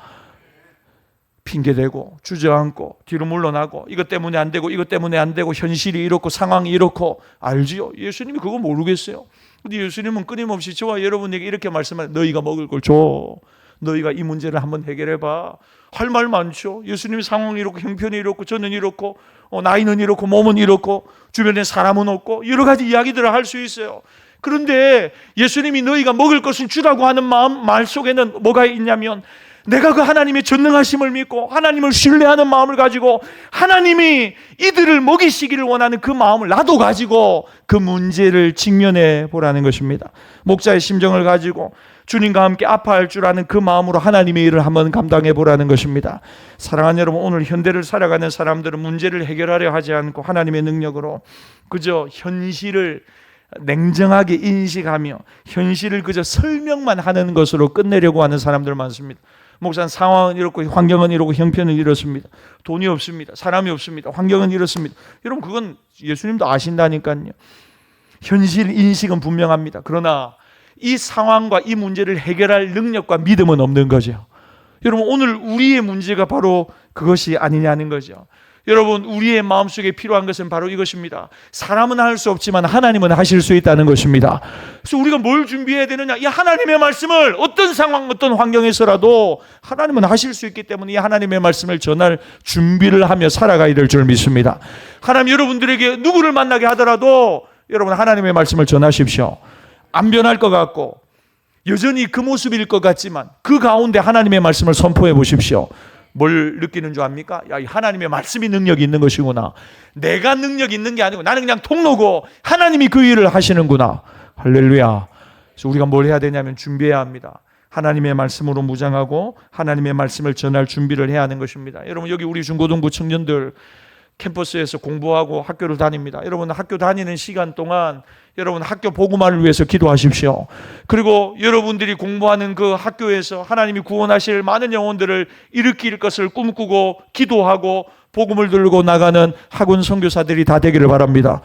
핑계대고 주저앉고 뒤로 물러나고 이것 때문에 안 되고 이것 때문에 안 되고 현실이 이렇고 상황이 이렇고 알지요? 예수님이 그거 모르겠어요. 근데 예수님은 끊임없이 저와 여러분에게 이렇게 말씀하세요. 너희가 먹을 걸 줘. 너희가 이 문제를 한번 해결해봐. 할 말 많죠. 예수님이 상황이 이렇고 형편이 이렇고 저는 이렇고 나이는 이렇고 몸은 이렇고 주변에 사람은 없고 여러 가지 이야기들을 할 수 있어요. 그런데 예수님이 너희가 먹을 것을 주라고 하는 말 속에는 뭐가 있냐면 내가 그 하나님의 전능하심을 믿고 하나님을 신뢰하는 마음을 가지고 하나님이 이들을 먹이시기를 원하는 그 마음을 나도 가지고 그 문제를 직면해 보라는 것입니다. 목자의 심정을 가지고 주님과 함께 아파할 줄 아는 그 마음으로 하나님의 일을 한번 감당해 보라는 것입니다. 사랑하는 여러분, 오늘 현대를 살아가는 사람들은 문제를 해결하려 하지 않고 하나님의 능력으로 그저 현실을 냉정하게 인식하며 현실을 그저 설명만 하는 것으로 끝내려고 하는 사람들 많습니다. 목사는 상황은 이렇고 환경은 이렇고 형편은 이렇습니다. 돈이 없습니다. 사람이 없습니다. 환경은 이렇습니다. 여러분, 그건 예수님도 아신다니까요. 현실 인식은 분명합니다. 그러나 이 상황과 이 문제를 해결할 능력과 믿음은 없는 거죠. 여러분, 오늘 우리의 문제가 바로 그것이 아니냐는 거죠. 여러분, 우리의 마음속에 필요한 것은 바로 이것입니다. 사람은 할 수 없지만 하나님은 하실 수 있다는 것입니다. 그래서 우리가 뭘 준비해야 되느냐? 이 하나님의 말씀을 어떤 상황, 어떤 환경에서라도 하나님은 하실 수 있기 때문에 이 하나님의 말씀을 전할 준비를 하며 살아가야 될 줄 믿습니다. 하나님, 여러분들에게 누구를 만나게 하더라도 여러분 하나님의 말씀을 전하십시오. 안 변할 것 같고 여전히 그 모습일 것 같지만 그 가운데 하나님의 말씀을 선포해 보십시오. 뭘 느끼는 줄 압니까? 야, 이 하나님의 말씀이 능력이 있는 것이구나. 내가 능력이 있는 게 아니고 나는 그냥 통로고 하나님이 그 일을 하시는구나. 할렐루야. 그래서 우리가 뭘 해야 되냐면 준비해야 합니다. 하나님의 말씀으로 무장하고 하나님의 말씀을 전할 준비를 해야 하는 것입니다. 여러분, 여기 우리 중고등부 청년들 캠퍼스에서 공부하고 학교를 다닙니다. 여러분, 학교 다니는 시간 동안 여러분 학교 복음화를 위해서 기도하십시오. 그리고 여러분들이 공부하는 그 학교에서 하나님이 구원하실 많은 영혼들을 일으킬 것을 꿈꾸고 기도하고 복음을 들고 나가는 학원 선교사들이 다 되기를 바랍니다.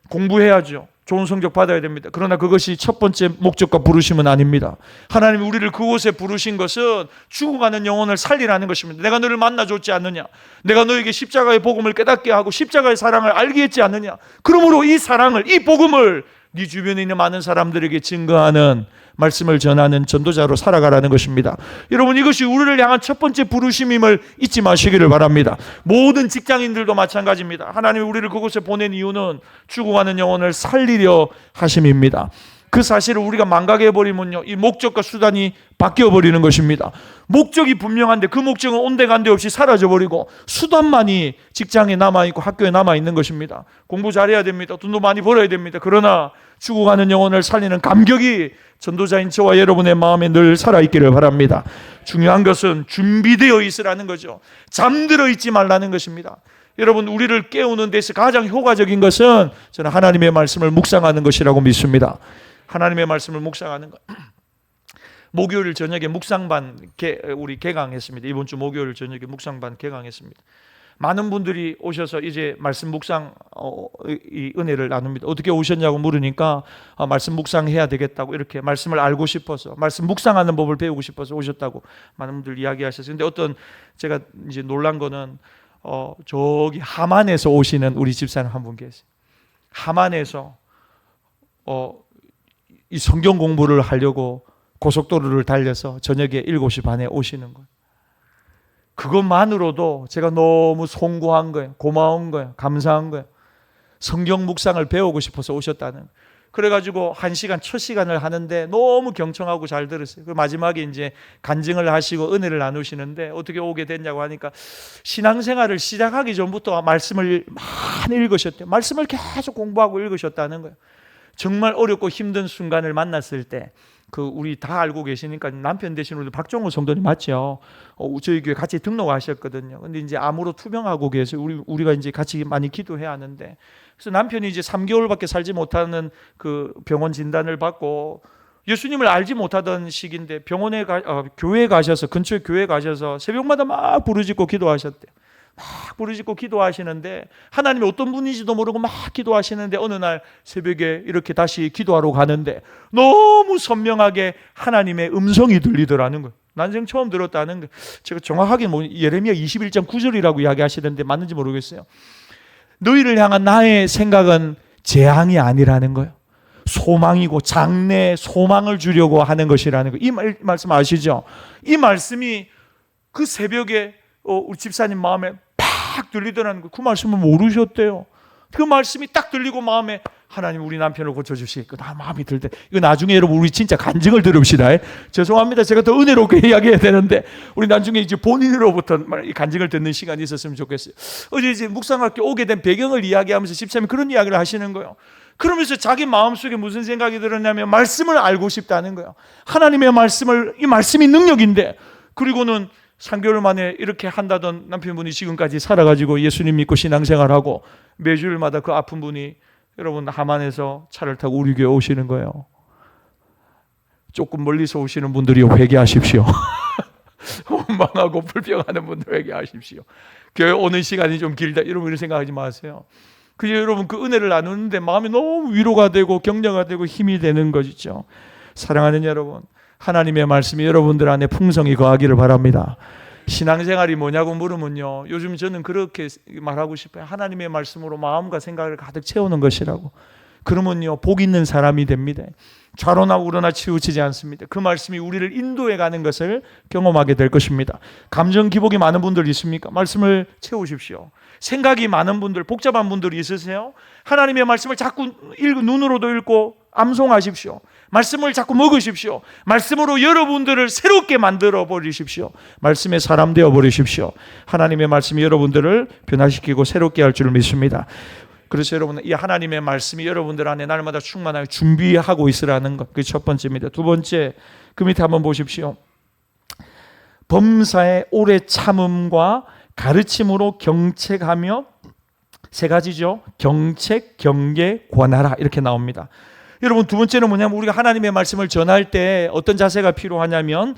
공부해야죠. 좋은 성적 받아야 됩니다. 그러나 그것이 첫 번째 목적과 부르심은 아닙니다. 하나님이 우리를 그곳에 부르신 것은 죽어가는 영혼을 살리라는 것입니다. 내가 너를 만나줬지 않느냐? 내가 너에게 십자가의 복음을 깨닫게 하고 십자가의 사랑을 알게 했지 않느냐? 그러므로 이 사랑을, 이 복음을 네 주변에 있는 많은 사람들에게 증거하는, 말씀을 전하는 전도자로 살아가라는 것입니다. 여러분, 이것이 우리를 향한 첫 번째 부르심임을 잊지 마시기를 바랍니다. 모든 직장인들도 마찬가지입니다. 하나님이 우리를 그곳에 보낸 이유는 죽어가는 영혼을 살리려 하심입니다. 그 사실을 우리가 망각해버리면요, 이 목적과 수단이 바뀌어버리는 것입니다. 목적이 분명한데 그 목적은 온데간데 없이 사라져버리고 수단만이 직장에 남아있고 학교에 남아있는 것입니다. 공부 잘해야 됩니다. 돈도 많이 벌어야 됩니다. 그러나 죽어가는 영혼을 살리는 감격이 전도자인 저와 여러분의 마음에 늘 살아있기를 바랍니다. 중요한 것은 준비되어 있으라는 거죠. 잠들어 있지 말라는 것입니다. 여러분, 우리를 깨우는 데서 가장 효과적인 것은 저는 하나님의 말씀을 묵상하는 것이라고 믿습니다. 하나님의 말씀을 묵상하는 것. 목요일 저녁에 묵상반 우리 개강했습니다. 이번 주 목요일 저녁에 묵상반 개강했습니다. 많은 분들이 오셔서 이제 말씀 묵상 이 은혜를 나눕니다. 어떻게 오셨냐고 물으니까 말씀 묵상해야 되겠다고, 이렇게 말씀을 알고 싶어서, 말씀 묵상하는 법을 배우고 싶어서 오셨다고 많은 분들 이야기하셨어요. 근데 어떤 제가 이제 놀란 거는 저기 하만에서 오시는 우리 집사님 한 분 계세요. 하만에서 이 성경 공부를 하려고 고속도로를 달려서 저녁에 7시 반에 오시는 거예요. 그것만으로도 제가 너무 송구한 거예요. 고마운 거예요. 감사한 거예요. 성경 묵상을 배우고 싶어서 오셨다는 거예요. 그래가지고 첫 시간을 하는데 너무 경청하고 잘 들었어요. 그 마지막에 이제 간증을 하시고 은혜를 나누시는데 어떻게 오게 됐냐고 하니까 신앙생활을 시작하기 전부터 말씀을 많이 읽으셨대요. 말씀을 계속 공부하고 읽으셨다는 거예요. 정말 어렵고 힘든 순간을 만났을 때, 우리 다 알고 계시니까 남편 되신 우리 박종호 성도님 맞죠? 저희 교회 같이 등록하셨거든요. 근데 이제 암으로 투병하고 계세요. 우리가 이제 같이 많이 기도해야 하는데, 그래서 남편이 이제 3개월밖에 살지 못하는 그 병원 진단을 받고 예수님을 알지 못하던 시기인데 교회에 가셔서, 근처에 교회에 가셔서 새벽마다 막 부르짖고 기도하셨대요. 막 부르짖고 기도하시는데 하나님이 어떤 분인지도 모르고 막 기도하시는데 어느 날 새벽에 이렇게 다시 기도하러 가는데 너무 선명하게 하나님의 음성이 들리더라는 거예요. 난생 처음 들었다는 거예요. 제가 정확하게 예레미야 21장 9절이라고 이야기하시던데 맞는지 모르겠어요. 너희를 향한 나의 생각은 재앙이 아니라는 거예요. 소망이고 장래 소망을 주려고 하는 것이라는 거예요. 이 말씀 아시죠? 이 말씀이 그 새벽에 우리 집사님 마음에 팍 들리더라는 거. 그 말씀을 모르셨대요. 그 말씀이 딱 들리고 마음에 하나님 우리 남편을 고쳐주시겠구나 마음이 들 때, 이거 나중에 여러분 우리 진짜 간증을 들읍시다. 죄송합니다. 제가 더 은혜롭게 이야기해야 되는데 우리 나중에 이제 본인으로부터 간증을 듣는 시간이 있었으면 좋겠어요. 어제 이제 묵상학교 오게 된 배경을 이야기하면서 집사님이 그런 이야기를 하시는 거예요. 그러면서 자기 마음속에 무슨 생각이 들었냐면 말씀을 알고 싶다는 거예요. 하나님의 말씀을, 이 말씀이 능력인데, 그리고는 3개월 만에 이렇게 한다던 남편분이 지금까지 살아가지고 예수님 믿고 신앙생활하고 매주일마다 그 아픈 분이 여러분 하만에서 차를 타고 우리 교회 오시는 거예요. 조금 멀리서 오시는 분들이 회개하십시오. 원망하고 불평하는 분들 회개하십시오. 교회 오는 시간이 좀 길다 이런 생각하지 마세요. 여러분 그 은혜를 나누는데 마음이 너무 위로가 되고 격려가 되고 힘이 되는 것이죠. 사랑하는 여러분, 하나님의 말씀이 여러분들 안에 풍성히 거하기를 바랍니다. 신앙생활이 뭐냐고 물으면요, 요즘 저는 그렇게 말하고 싶어요. 하나님의 말씀으로 마음과 생각을 가득 채우는 것이라고. 그러면요 복 있는 사람이 됩니다. 좌로나 우로나 치우치지 않습니다. 그 말씀이 우리를 인도해 가는 것을 경험하게 될 것입니다. 감정 기복이 많은 분들 있습니까? 말씀을 채우십시오. 생각이 많은 분들, 복잡한 분들이 있으세요? 하나님의 말씀을 자꾸 눈으로도 읽고 암송하십시오. 말씀을 자꾸 먹으십시오. 말씀으로 여러분들을 새롭게 만들어 버리십시오. 말씀의 사람 되어 버리십시오. 하나님의 말씀이 여러분들을 변화시키고 새롭게 할 줄 믿습니다. 그래서 여러분, 이 하나님의 말씀이 여러분들 안에 날마다 충만하게 준비하고 있으라는 것, 그게 첫 번째입니다. 두 번째, 그 밑에 한번 보십시오. 범사의 오래 참음과 가르침으로 경책하며, 세 가지죠. 경책, 경계, 권하라, 이렇게 나옵니다. 여러분, 두 번째는 뭐냐면 우리가 하나님의 말씀을 전할 때 어떤 자세가 필요하냐면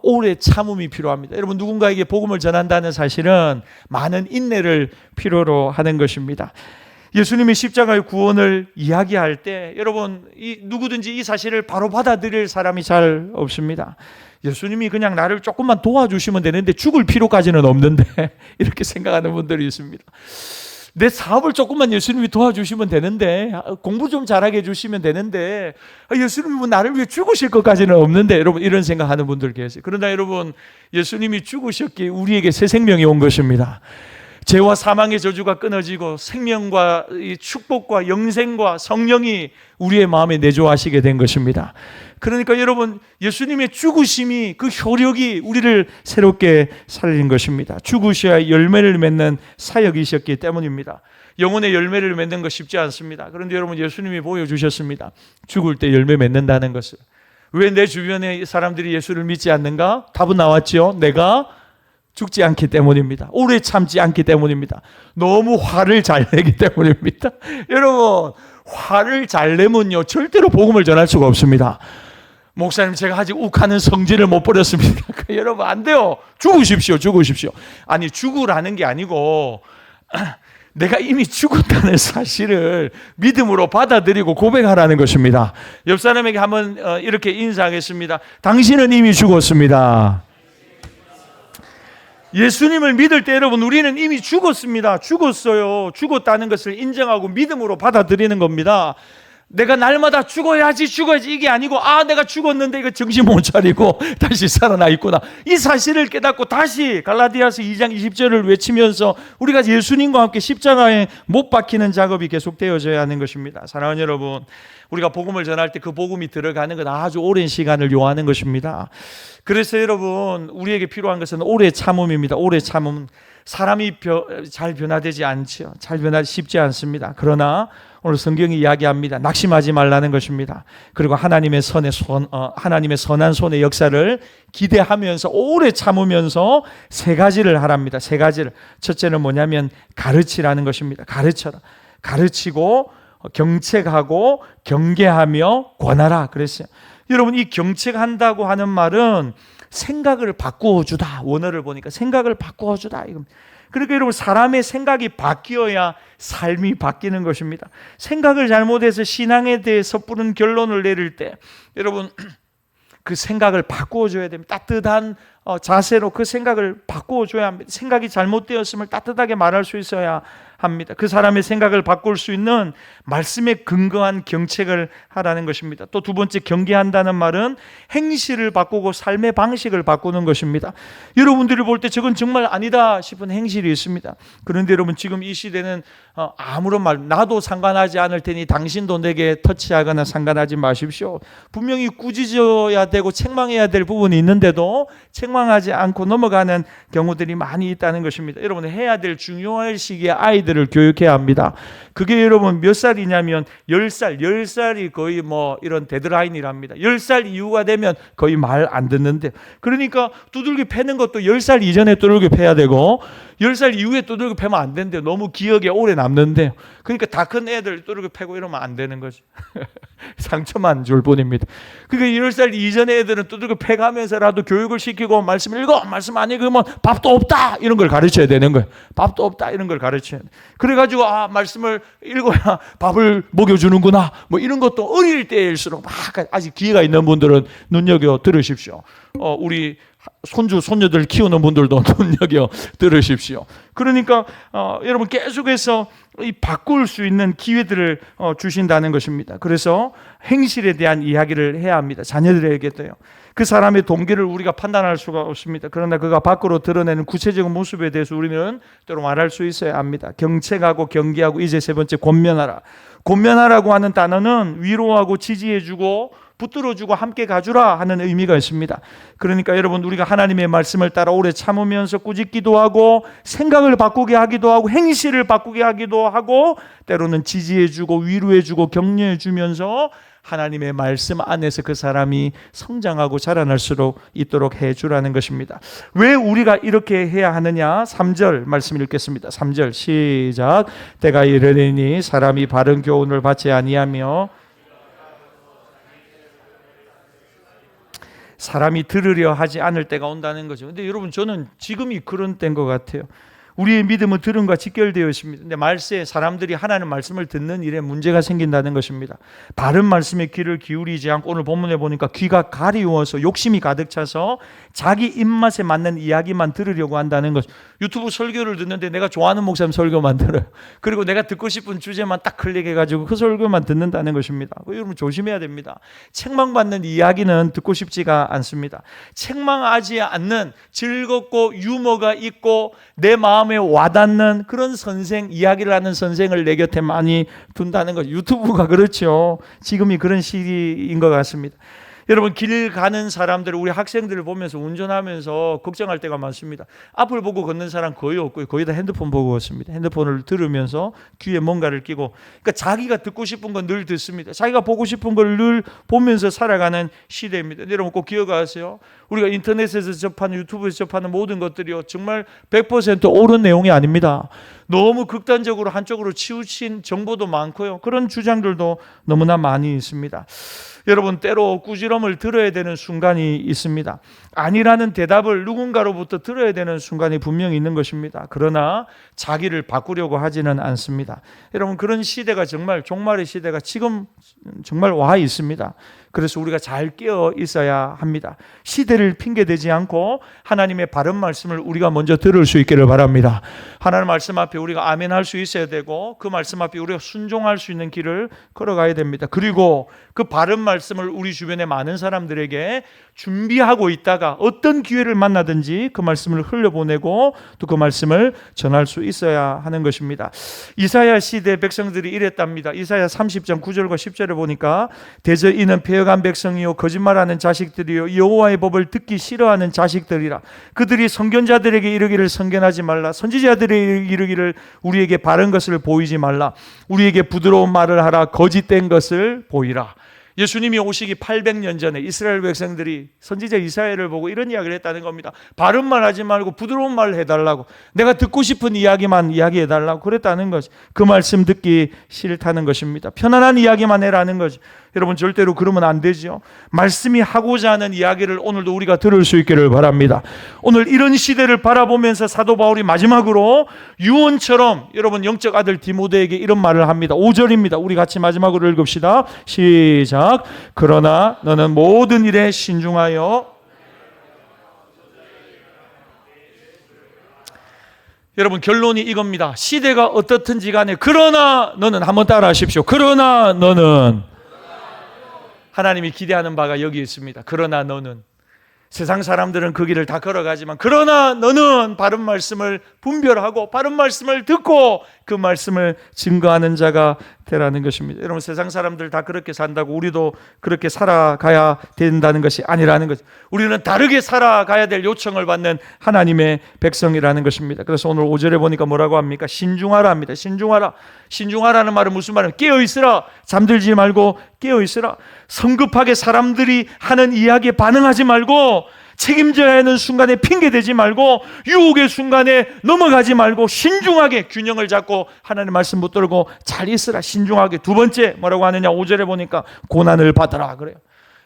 오래 참음이 필요합니다. 여러분, 누군가에게 복음을 전한다는 사실은 많은 인내를 필요로 하는 것입니다. 예수님이 십자가의 구원을 이야기할 때 여러분, 누구든지 이 사실을 바로 받아들일 사람이 잘 없습니다. 예수님이 그냥 나를 조금만 도와주시면 되는데 죽을 필요까지는 없는데 이렇게 생각하는 분들이 있습니다. 내 사업을 조금만 예수님이 도와주시면 되는데, 공부 좀 잘하게 해주시면 되는데, 예수님이 나를 위해 죽으실 것까지는 없는데, 여러분, 이런 생각하는 분들 계세요. 그러나 여러분, 예수님이 죽으셨기에 우리에게 새 생명이 온 것입니다. 죄와 사망의 저주가 끊어지고 생명과 이 축복과 영생과 성령이 우리의 마음에 내조하시게 된 것입니다. 그러니까 여러분, 예수님의 죽으심이, 그 효력이 우리를 새롭게 살린 것입니다. 죽으셔야 열매를 맺는 사역이셨기 때문입니다. 영혼의 열매를 맺는 거 쉽지 않습니다. 그런데 여러분, 예수님이 보여주셨습니다. 죽을 때 열매 맺는다는 것을. 왜 내 주변에 사람들이 예수를 믿지 않는가? 답은 나왔죠. 내가 죽지 않기 때문입니다. 오래 참지 않기 때문입니다. 너무 화를 잘 내기 때문입니다. 여러분, 화를 잘 내면요, 절대로 복음을 전할 수가 없습니다. 목사님, 제가 아직 욱하는 성질을 못 버렸습니다. 여러분, 안 돼요. 죽으십시오. 아니, 죽으라는 게 아니고 내가 이미 죽었다는 사실을 믿음으로 받아들이고 고백하라는 것입니다. 옆 사람에게 한번 이렇게 인사하겠습니다. 당신은 이미 죽었습니다. 예수님을 믿을 때 여러분, 우리는 이미 죽었습니다. 죽었어요. 죽었다는 것을 인정하고 믿음으로 받아들이는 겁니다. 내가 날마다 죽어야지 이게 아니고, 내가 죽었는데 이거 정신 못 차리고 다시 살아나 있구나, 이 사실을 깨닫고 다시 갈라디아서 2장 20절을 외치면서 우리가 예수님과 함께 십자가에 못 박히는 작업이 계속되어져야 하는 것입니다. 사랑하는 여러분, 우리가 복음을 전할 때 그 복음이 들어가는 건 아주 오랜 시간을 요하는 것입니다. 그래서 여러분, 우리에게 필요한 것은 오래 참음입니다. 오래 참음. 사람이 잘 변화되지 않죠. 잘 변하기 쉽지 않습니다. 그러나 오늘 성경이 이야기합니다. 낙심하지 말라는 것입니다. 그리고 하나님의 선한 손의 역사를 기대하면서 오래 참으면서 세 가지를 하랍니다. 세 가지를. 첫째는 뭐냐면 가르치라는 것입니다. 가르쳐라. 가르치고 경책하고 경계하며 권하라 그랬어요. 여러분, 이 경책한다고 하는 말은 생각을 바꾸어 주다. 원어를 보니까 생각을 바꾸어 주다. 그러니까 여러분, 사람의 생각이 바뀌어야 삶이 바뀌는 것입니다. 생각을 잘못해서 신앙에 대해 섣부른 결론을 내릴 때 여러분, 그 생각을 바꾸어 줘야 됩니다. 따뜻한 자세로 그 생각을 바꾸어 줘야 합니다. 생각이 잘못되었음을 따뜻하게 말할 수 있어야 합니다. 그 사람의 생각을 바꿀 수 있는 말씀에 근거한 경책을 하라는 것입니다. 또 두 번째, 경계한다는 말은 행실을 바꾸고 삶의 방식을 바꾸는 것입니다. 여러분들이 볼 때 저건 정말 아니다 싶은 행실이 있습니다. 그런데 여러분, 지금 이 시대는 아무런 말, 나도 상관하지 않을 테니 당신도 내게 터치하거나 상관하지 마십시오. 분명히 꾸짖어야 되고 책망해야 될 부분이 있는데도 책망하지 않고 넘어가는 경우들이 많이 있다는 것입니다. 여러분, 해야 될 중요할 시기에 아이들을 교육해야 합니다. 그게 여러분 몇 살이냐면 10살이 거의 이런 데드라인이랍니다. 10살 이후가 되면 거의 말 안 듣는데, 그러니까 두들겨 패는 것도 10살 이전에 두들겨 패야 되고 10살 이후에 두들겨 패면 안 되는데, 너무 기억에 오래 남는데, 그러니까 다 큰 애들 두들겨 패고 이러면 안 되는 거지. 상처만 줄 뿐입니다. 그러니까 10살 이전의 애들은 두들겨 패가면서라도 교육을 시키고 말씀 읽어, 말씀 안 읽으면 밥도 없다, 이런 걸 가르쳐야 되는 거예요. 밥도 없다, 이런 걸 가르쳐야 돼. 그래가지고 말씀을 읽어야 밥을 먹여주는구나, 이런 것도 어릴 때일수록 막, 아직 기회가 있는 분들은 눈여겨 들으십시오. 우리 손주, 손녀들 키우는 분들도 눈여겨 들으십시오. 그러니까 여러분 계속해서 이 바꿀 수 있는 기회들을 주신다는 것입니다. 그래서 행실에 대한 이야기를 해야 합니다. 자녀들에게도요. 그 사람의 동기를 우리가 판단할 수가 없습니다. 그러나 그가 밖으로 드러내는 구체적인 모습에 대해서 우리는 때로 말할 수 있어야 합니다. 경책하고 경계하고 이제 세 번째 권면하라. 권면하라고 하는 단어는 위로하고 지지해주고 붙들어주고 함께 가주라 하는 의미가 있습니다. 그러니까 여러분 우리가 하나님의 말씀을 따라 오래 참으면서 꾸짖기도 하고 생각을 바꾸게 하기도 하고 행실을 바꾸게 하기도 하고 때로는 지지해주고 위로해주고 격려해주면서 하나님의 말씀 안에서 그 사람이 성장하고 자라날 수 있도록 해주라는 것입니다. 왜 우리가 이렇게 해야 하느냐? 3절 말씀 읽겠습니다. 3절 시작. 때가 이르리니 사람이 바른 교훈을 받지 아니하며 사람이 들으려 하지 않을 때가 온다는 거죠. 근데 여러분 저는 지금이 그런 때인 것 같아요. 우리의 믿음은 들음과 직결되어 있습니다. 근데 말세에 사람들이 하나님 말씀을 듣는 일에 문제가 생긴다는 것입니다. 바른 말씀에 귀를 기울이지 않고 오늘 본문에 보니까 귀가 가리워서 욕심이 가득 차서 자기 입맛에 맞는 이야기만 들으려고 한다는 것. 유튜브 설교를 듣는데 내가 좋아하는 목사님 설교만 들어요. 그리고 내가 듣고 싶은 주제만 딱 클릭해가지고 그 설교만 듣는다는 것입니다. 여러분 조심해야 됩니다. 책망받는 이야기는 듣고 싶지가 않습니다. 책망하지 않는 즐겁고 유머가 있고 내 마음에 와닿는 그런 선생, 이야기를 하는 선생을 내 곁에 많이 둔다는 것. 유튜브가 그렇죠. 지금이 그런 시기인 것 같습니다. 여러분 길 가는 사람들, 우리 학생들을 보면서 운전하면서 걱정할 때가 많습니다. 앞을 보고 걷는 사람 거의 없고요. 거의 다 핸드폰 보고 걷습니다. 핸드폰을 들으면서 귀에 뭔가를 끼고, 그러니까 자기가 듣고 싶은 건 늘 듣습니다. 자기가 보고 싶은 걸 늘 보면서 살아가는 시대입니다. 여러분 꼭 기억하세요. 우리가 인터넷에서 접하는, 유튜브에서 접하는 모든 것들이요 정말 100% 옳은 내용이 아닙니다. 너무 극단적으로 한쪽으로 치우친 정보도 많고요. 그런 주장들도 너무나 많이 있습니다. 여러분 때로 꾸지람을 들어야 되는 순간이 있습니다. 아니라는 대답을 누군가로부터 들어야 되는 순간이 분명히 있는 것입니다. 그러나 자기를 바꾸려고 하지는 않습니다. 여러분 그런 시대가 정말 종말의 시대가 지금 정말 와 있습니다. 그래서 우리가 잘 깨어 있어야 합니다. 시대를 핑계대지 않고 하나님의 바른 말씀을 우리가 먼저 들을 수 있기를 바랍니다. 하나님 말씀 앞에 우리가 아멘 할 수 있어야 되고 그 말씀 앞에 우리가 순종할 수 있는 길을 걸어가야 됩니다. 그리고 그 바른 말씀을 우리 주변의 많은 사람들에게 준비하고 있다가 어떤 기회를 만나든지 그 말씀을 흘려보내고 또 그 말씀을 전할 수 있어야 하는 것입니다. 이사야 시대 백성들이 이랬답니다. 이사야 30장 9절과 10절에 보니까 대저 이는 폐역한 백성이요 거짓말하는 자식들이요 여호와의 법을 듣기 싫어하는 자식들이라. 그들이 선견자들에게 이르기를 선견하지 말라. 선지자들에게 이르기를 우리에게 바른 것을 보이지 말라. 우리에게 부드러운 말을 하라. 거짓된 것을 보이라. 예수님이 오시기 800년 전에 이스라엘 백성들이 선지자 이사야를 보고 이런 이야기를 했다는 겁니다. 바른 말 하지 말고 부드러운 말을 해달라고, 내가 듣고 싶은 이야기만 이야기해달라고 그랬다는 거죠. 그 말씀 듣기 싫다는 것입니다. 편안한 이야기만 해라는 거죠. 여러분 절대로 그러면 안 되죠. 말씀이 하고자 하는 이야기를 오늘도 우리가 들을 수 있기를 바랍니다. 오늘 이런 시대를 바라보면서 사도 바울이 마지막으로 유언처럼 여러분 영적 아들 디모데에게 이런 말을 합니다. 5절입니다. 우리 같이 마지막으로 읽읍시다. 시작. 그러나 너는 모든 일에 신중하여. 여러분 결론이 이겁니다. 시대가 어떻든지 간에 그러나 너는, 한번 따라 하십시오. 그러나 너는, 하나님이 기대하는 바가 여기 있습니다. 그러나 너는, 세상 사람들은 그 길을 다 걸어가지만 그러나 너는 바른 말씀을 분별하고 바른 말씀을 듣고 그 말씀을 증거하는 자가 되라는 것입니다. 여러분 세상 사람들 다 그렇게 산다고 우리도 그렇게 살아가야 된다는 것이 아니라는 거죠. 우리는 다르게 살아가야 될 요청을 받는 하나님의 백성이라는 것입니다. 그래서 오늘 5절에 보니까 뭐라고 합니까? 신중하라 합니다. 신중하라. 신중하라는 말은 무슨 말이에요? 깨어있으라. 잠들지 말고 깨어있으라. 성급하게 사람들이 하는 이야기에 반응하지 말고, 책임져야 하는 순간에 핑계대지 말고, 유혹의 순간에 넘어가지 말고 신중하게 균형을 잡고 하나님의 말씀 붙들고 잘 있으라. 신중하게. 두 번째 뭐라고 하느냐? 5절에 보니까 고난을 받으라 그래요.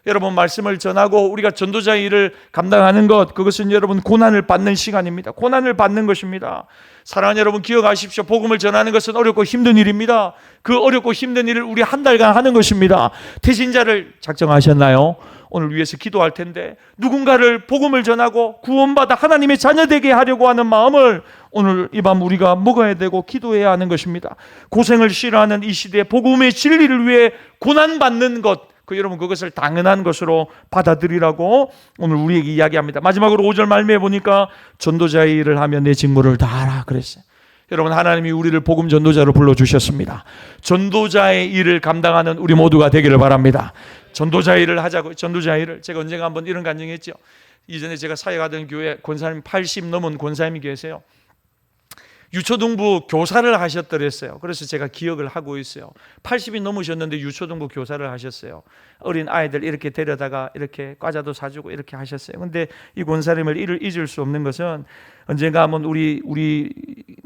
여러분 말씀을 전하고 우리가 전도자의 일을 감당하는 것, 그것은 여러분 고난을 받는 시간입니다. 고난을 받는 것입니다. 사랑하는 여러분 기억하십시오. 복음을 전하는 것은 어렵고 힘든 일입니다. 그 어렵고 힘든 일을 우리 한 달간 하는 것입니다. 태신자를 작정하셨나요? 오늘 위해서 기도할 텐데, 누군가를 복음을 전하고 구원받아 하나님의 자녀되게 하려고 하는 마음을 오늘 이 밤 우리가 먹어야 되고 기도해야 하는 것입니다. 고생을 싫어하는 이 시대에 복음의 진리를 위해 고난받는 것, 여러분 그것을 당연한 것으로 받아들이라고 오늘 우리에게 이야기합니다. 마지막으로 5절 말미에 보니까 전도자의 일을 하며 내 직무를 다하라 그랬어요. 여러분, 하나님이 우리를 복음 전도자로 불러주셨습니다. 전도자의 일을 감당하는 우리 모두가 되기를 바랍니다. 전도자의 일을 하자고. 전도자의 일을 제가 언젠가 한번 이런 간증했죠. 이전에 제가 사역하던 교회 권사님 80 넘은 권사님이 계세요. 유초등부 교사를 하셨더랬어요. 그래서 제가 기억을 하고 있어요. 80이 넘으셨는데 유초등부 교사를 하셨어요. 어린 아이들 이렇게 데려다가 이렇게 과자도 사주고 이렇게 하셨어요. 근데 이 권사님을 잊을 수 없는 것은 언젠가 한번 우리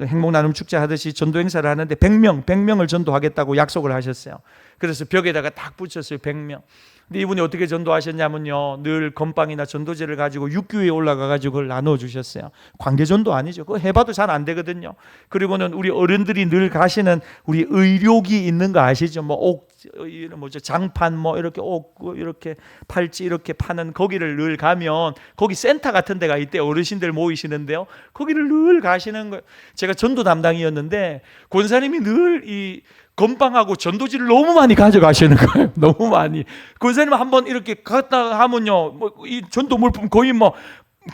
행복나눔 축제 하듯이 전도 행사를 하는데 100명을 전도하겠다고 약속을 하셨어요. 그래서 벽에다가 딱 붙였어요. 100명. 근데 이분이 어떻게 전도하셨냐면요, 늘 건빵이나 전도제를 가지고 육교에 올라가가지고 그걸 나눠주셨어요. 관계전도 아니죠. 그거 해봐도 잘 안 되거든요. 그리고는 우리 어른들이 늘 가시는 우리 의료기 있는 거 아시죠? 장판 이렇게 옥 이렇게 팔찌 이렇게 파는 거기를 늘 가면 거기 센터 같은 데가 있대. 어르신들 모이시는데요. 거기를 늘 가시는 거예요. 제가 전도 담당이었는데 권사님이 늘 이 건빵하고 전도지를 너무 많이 가져가시는 거예요. 너무 많이. 권사님 한번 이렇게 갔다 하면요, 이 전도 물품 거의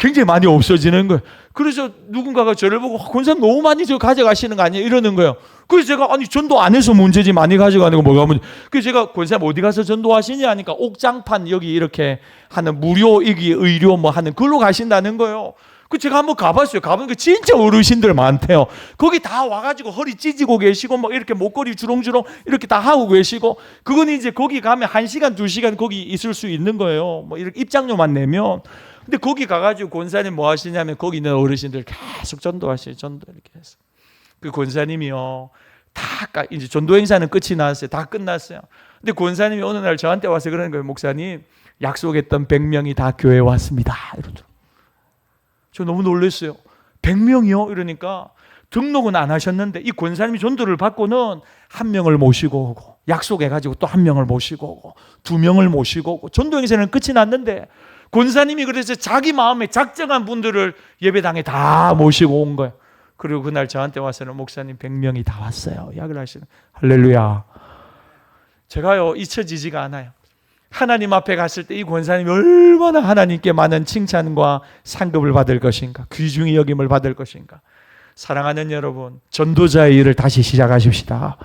굉장히 많이 없어지는 거예요. 그래서 누군가가 저를 보고 권사님 너무 많이 저 가져가시는 거 아니에요? 이러는 거예요. 그래서 제가 아니 전도 안 해서 문제지 많이 가져가는 거 뭐가 문제? 그래서 제가 권사님 어디 가서 전도하시냐 하니까 옥장판 여기 이렇게 하는 무료 이기 의료 하는 그걸로 가신다는 거예요. 그 제가 한번 가봤어요. 가보니까 진짜 어르신들 많대요. 거기 다 와가지고 허리 찢고 계시고 이렇게 목걸이 주렁주렁 이렇게 다 하고 계시고, 그건 이제 거기 가면 1시간 2시간 거기 있을 수 있는 거예요. 이렇게 입장료만 내면. 근데 거기 가가지고 권사님 뭐 하시냐면 거기 있는 어르신들 계속 전도하셔요. 전도 이렇게 해서. 그 권사님이요, 이제 전도 행사는 끝이 났어요. 다 끝났어요. 근데 권사님이 어느 날 저한테 와서 그러는 거예요. 목사님, 약속했던 100명이 다 교회에 왔습니다. 이러더라고요. 저 너무 놀랐어요. 100명이요? 이러니까 등록은 안 하셨는데 이 권사님이 전도를 받고는 1명을 모시고 오고, 약속해가지고 또 1명을 모시고 오고, 2명을 모시고 오고, 전도 행사는 끝이 났는데 권사님이 그래서 자기 마음에 작정한 분들을 예배당에 다 모시고 온 거예요. 그리고 그날 저한테 와서는 목사님 100명이 다 왔어요. 약을 하시는. 할렐루야. 제가요 잊혀지지가 않아요. 하나님 앞에 갔을 때 이 권사님이 얼마나 하나님께 많은 칭찬과 상급을 받을 것인가, 귀중히 여김을 받을 것인가. 사랑하는 여러분, 전도자의 일을 다시 시작하십시다.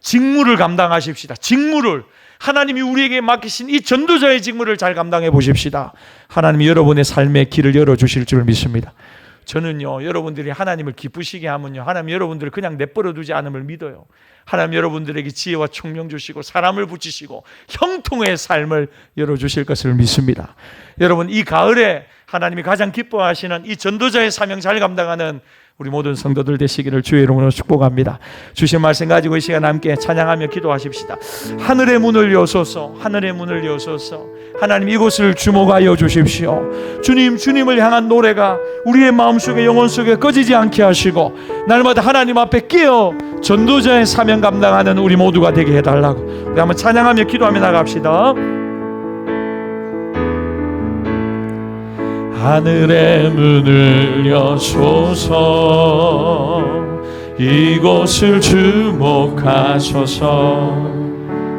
직무를 감당하십시다. 직무를, 하나님이 우리에게 맡기신 이 전도자의 직무를 잘 감당해 보십시다. 하나님이 여러분의 삶의 길을 열어주실 줄 믿습니다. 저는요, 여러분들이 하나님을 기쁘시게 하면요, 하나님 여러분들을 그냥 내버려 두지 않음을 믿어요. 하나님 여러분들에게 지혜와 총명 주시고 사람을 붙이시고 형통의 삶을 열어주실 것을 믿습니다. 여러분, 이 가을에 하나님이 가장 기뻐하시는 이 전도자의 사명 잘 감당하는 우리 모든 성도들 되시기를 주의 이름으로 축복합니다. 주신 말씀 가지고 이 시간 함께 찬양하며 기도하십시다. 하늘의 문을 여소서, 하늘의 문을 여소서. 하나님, 이곳을 주목하여 주십시오. 주님, 주님을 향한 노래가 우리의 마음속에 영혼 속에 꺼지지 않게 하시고 날마다 하나님 앞에 깨어 전도자의 사명 감당하는 우리 모두가 되게 해달라고 우리 한번 찬양하며 기도하며 나갑시다. 하늘의 문을 여소서, 이곳을 주목하소서.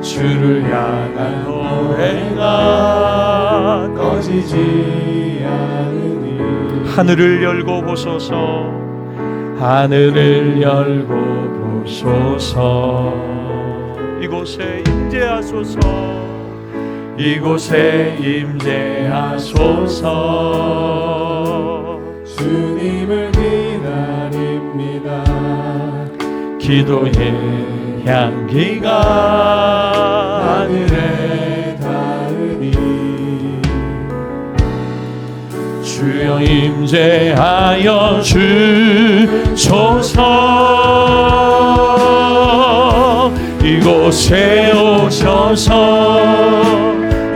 주를 향한 노래가 꺼지지 않으니 하늘을 열고 보소서, 하늘을 열고 보소서. 이곳에 임재하소서, 이곳에 임재하소서. 주님을 기다립니다. 기도의 향기가 하늘에 닿으니 주여 임재하여 주소서. 이곳에 오셔서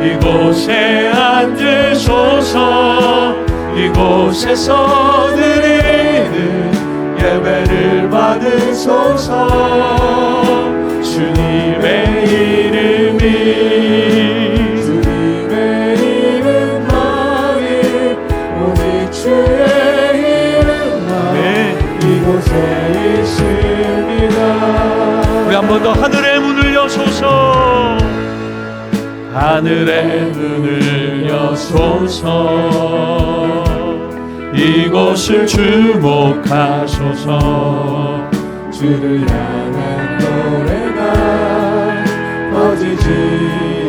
이곳에 앉으소서. 이곳에서 드리는 예배를 받으소서. 주님의 이름이 주님의 우리 한 번 더 하늘의 문을 여소서. 하늘의 문을 여소서. 이곳을 주목하소서. 주를 향한 노래가 꺼지지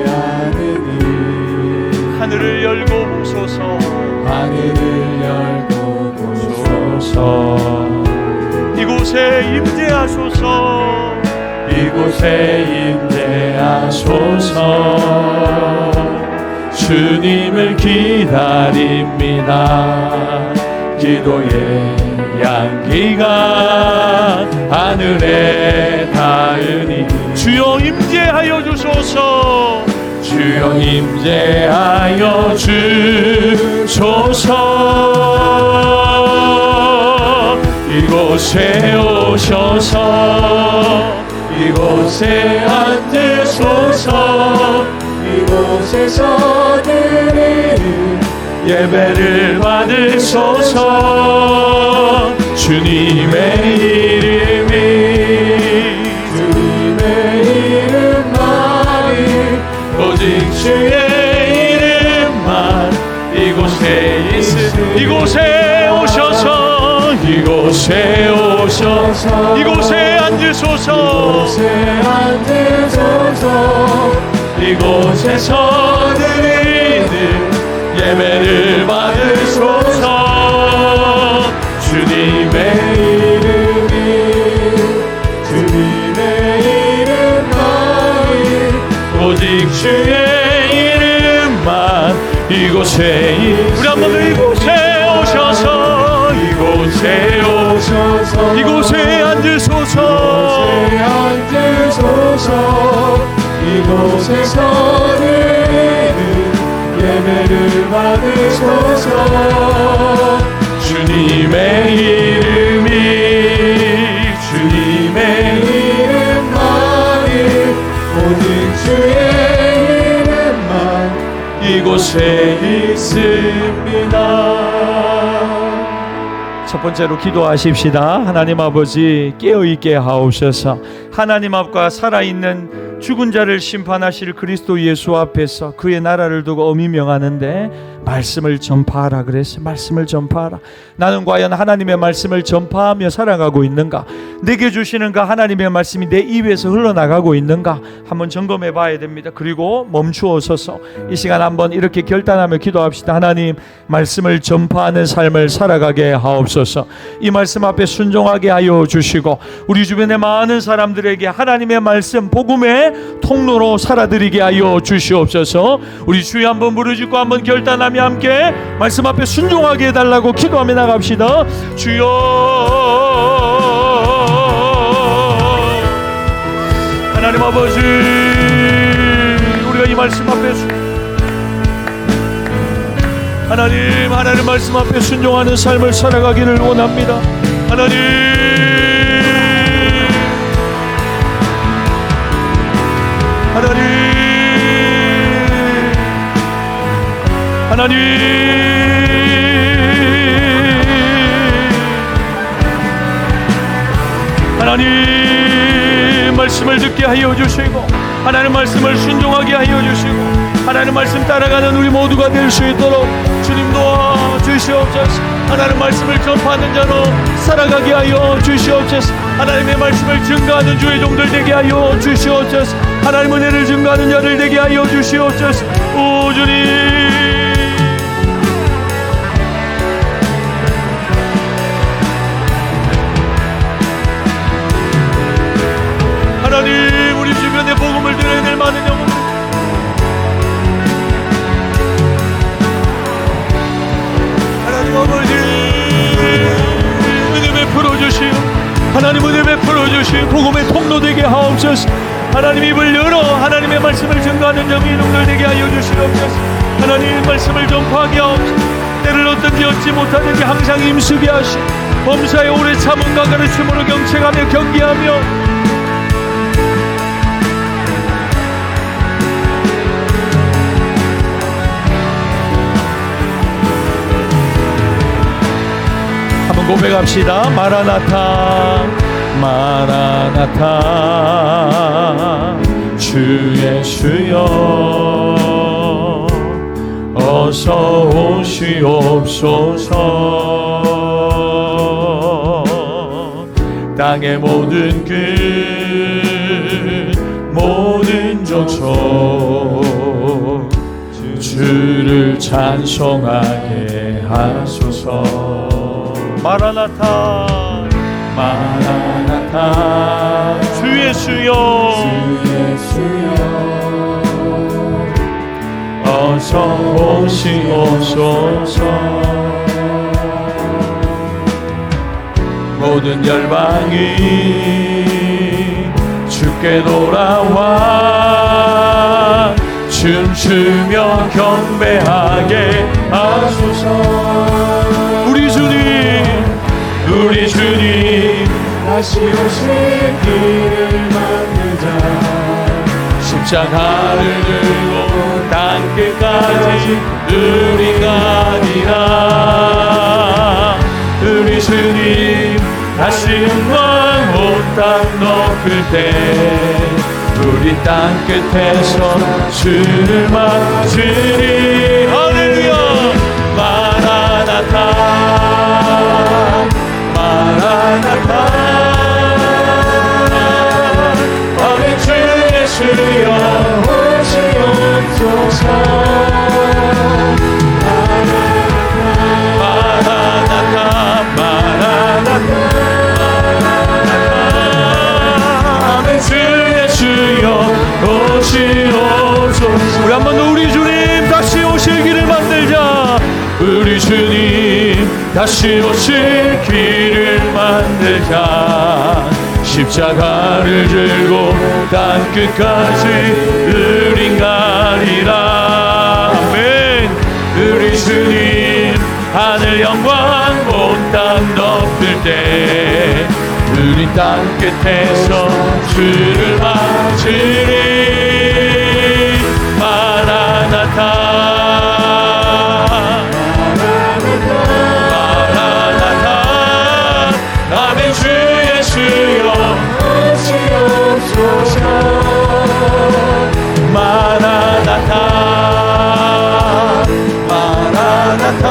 않으니 하늘을 열고 보소서. 하늘을 열고 보소서. 이곳에 임재하소서. 이곳에 임재하소서. 주님을 기다립니다. 기도의 향기가 하늘에 닿으니 주여 임재하여 주소서. 주여 임재하여 주소서. 이곳에 오셔서 이곳에 앉으소서. 이곳에서 드리는 예배를 받으소서. 주님의 이름이 주님의 이름만이 오직 주의 이름만 이곳에 있으니 이곳에 오셔서. 이곳에 오셔서 이곳에 앉으소서. 이곳에 앉으소서. 이곳에서 드리는 예배를 받으소서. 주님의 이름이 주님의 이름만이 오직 주의 이름만 이곳에 우리 한 번 더 이곳에 오셔서. 이곳에 오셔서 이곳에 앉으소서. 이곳에 앉으소서. 이곳에서 드리는 예배를 받으소서. 주님의 이름이 주님의 이름만이 오직 주의 이름만 이곳에 있습니다. 첫 번째로 기도하십시다. 하나님 아버지, 깨어있게 하옵소서. 하나님 앞과 살아있는 죽은 자를 심판하실 그리스도 예수 앞에서 그의 나라를 두고 엄히 명하는데 말씀을 전파하라 그랬어요. 말씀을 전파하라. 나는 과연 하나님의 말씀을 전파하며 살아가고 있는가? 내게 주시는 그 하나님의 말씀이 내 입에서 흘러나가고 있는가? 한번 점검해 봐야 됩니다. 그리고 멈추어서서 이 시간 한번 이렇게 결단하며 기도합시다. 하나님, 말씀을 전파하는 삶을 살아가게 하옵소서. 이 말씀 앞에 순종하게 하여 주시고 우리 주변의 많은 사람들에게 하나님의 말씀, 복음의 통로로 살아드리게 하여 주시옵소서. 우리 주여 한번 부르짖고 한번 결단하며 함께 말씀 앞에 순종하게 해달라고 기도하며 나갑시다. 주여, 하나님 아버지, 우리가 이 말씀 앞에 하나님 말씀 앞에 순종하는 삶을 살아가기를 원합니다. 하나님, 하나님 말씀을 듣게 하여 주시고 하나님 말씀을 순종하게 하여 주시고 하나님 말씀 따라가는 우리 모두가 될 수 있도록 주님 도와 주시옵소서. 하나님 말씀을 전파하는 자로 살아가게 하여 주시옵소서. 하나님의 말씀을 증거하는 주의 종들 되게 하여 주시옵소서. 하나님 은혜를 증거하는 자들 되게 하여 주시옵소서. 오 주님, 하나님, 우리 주변에 복음을 들어야 될 많은 영혼들, 하나님 아버지, 은혜 베풀어 주시오. 하나님 은혜 베풀어 주시오. 복음의 통로 되게 하옵소서. 하나님 입을 열어 하나님의 말씀을 증거하는 영의 종들 되게 하여 주시옵소서. 하나님 말씀을 전파하게 하옵소서. 때를 어떤지 얻지 못하는지 항상 힘쓰게 하시오. 범사에 오래 참음과 가르침으로 경책하며 경계하며 고백합시다. 마라나타, 마라나타 주 예수여 어서 오시옵소서. 땅의 모든 끝 모든 족속 주를 찬송하게 하소서. 마라나타 마라나타 주 예수여 어서 오시옵소서. 모든 열방이 주께 돌아와 춤추며 경배하게 하소서. 우리 주님 다시 오실 길을 만들자. 십자가를 들고 땅끝까지 우리 가니라. 우리 주님 다시 영광 온 땅 높을 때 우리 땅끝에서 주를 맞으리. 할렐루야. 마라나타 마라나타 아멘. 주 예수여 오시옵소서. 마라나타 마라나타 아멘. 주 예수여 오시옵소서. 우리 한번 더 우리 주님 다시 오실 길을 만들자. 우리 주님 다시 오실 길을 만들자. 십자가를 들고 땅끝까지 우린 가리라. 아멘. 우리 주님 하늘 영광 온 땅 덮을 때 우리 땅끝에서 주를 맞으리. 마라나타 아멘. 주 예수여 오시옵소서. 마라나타 마라나타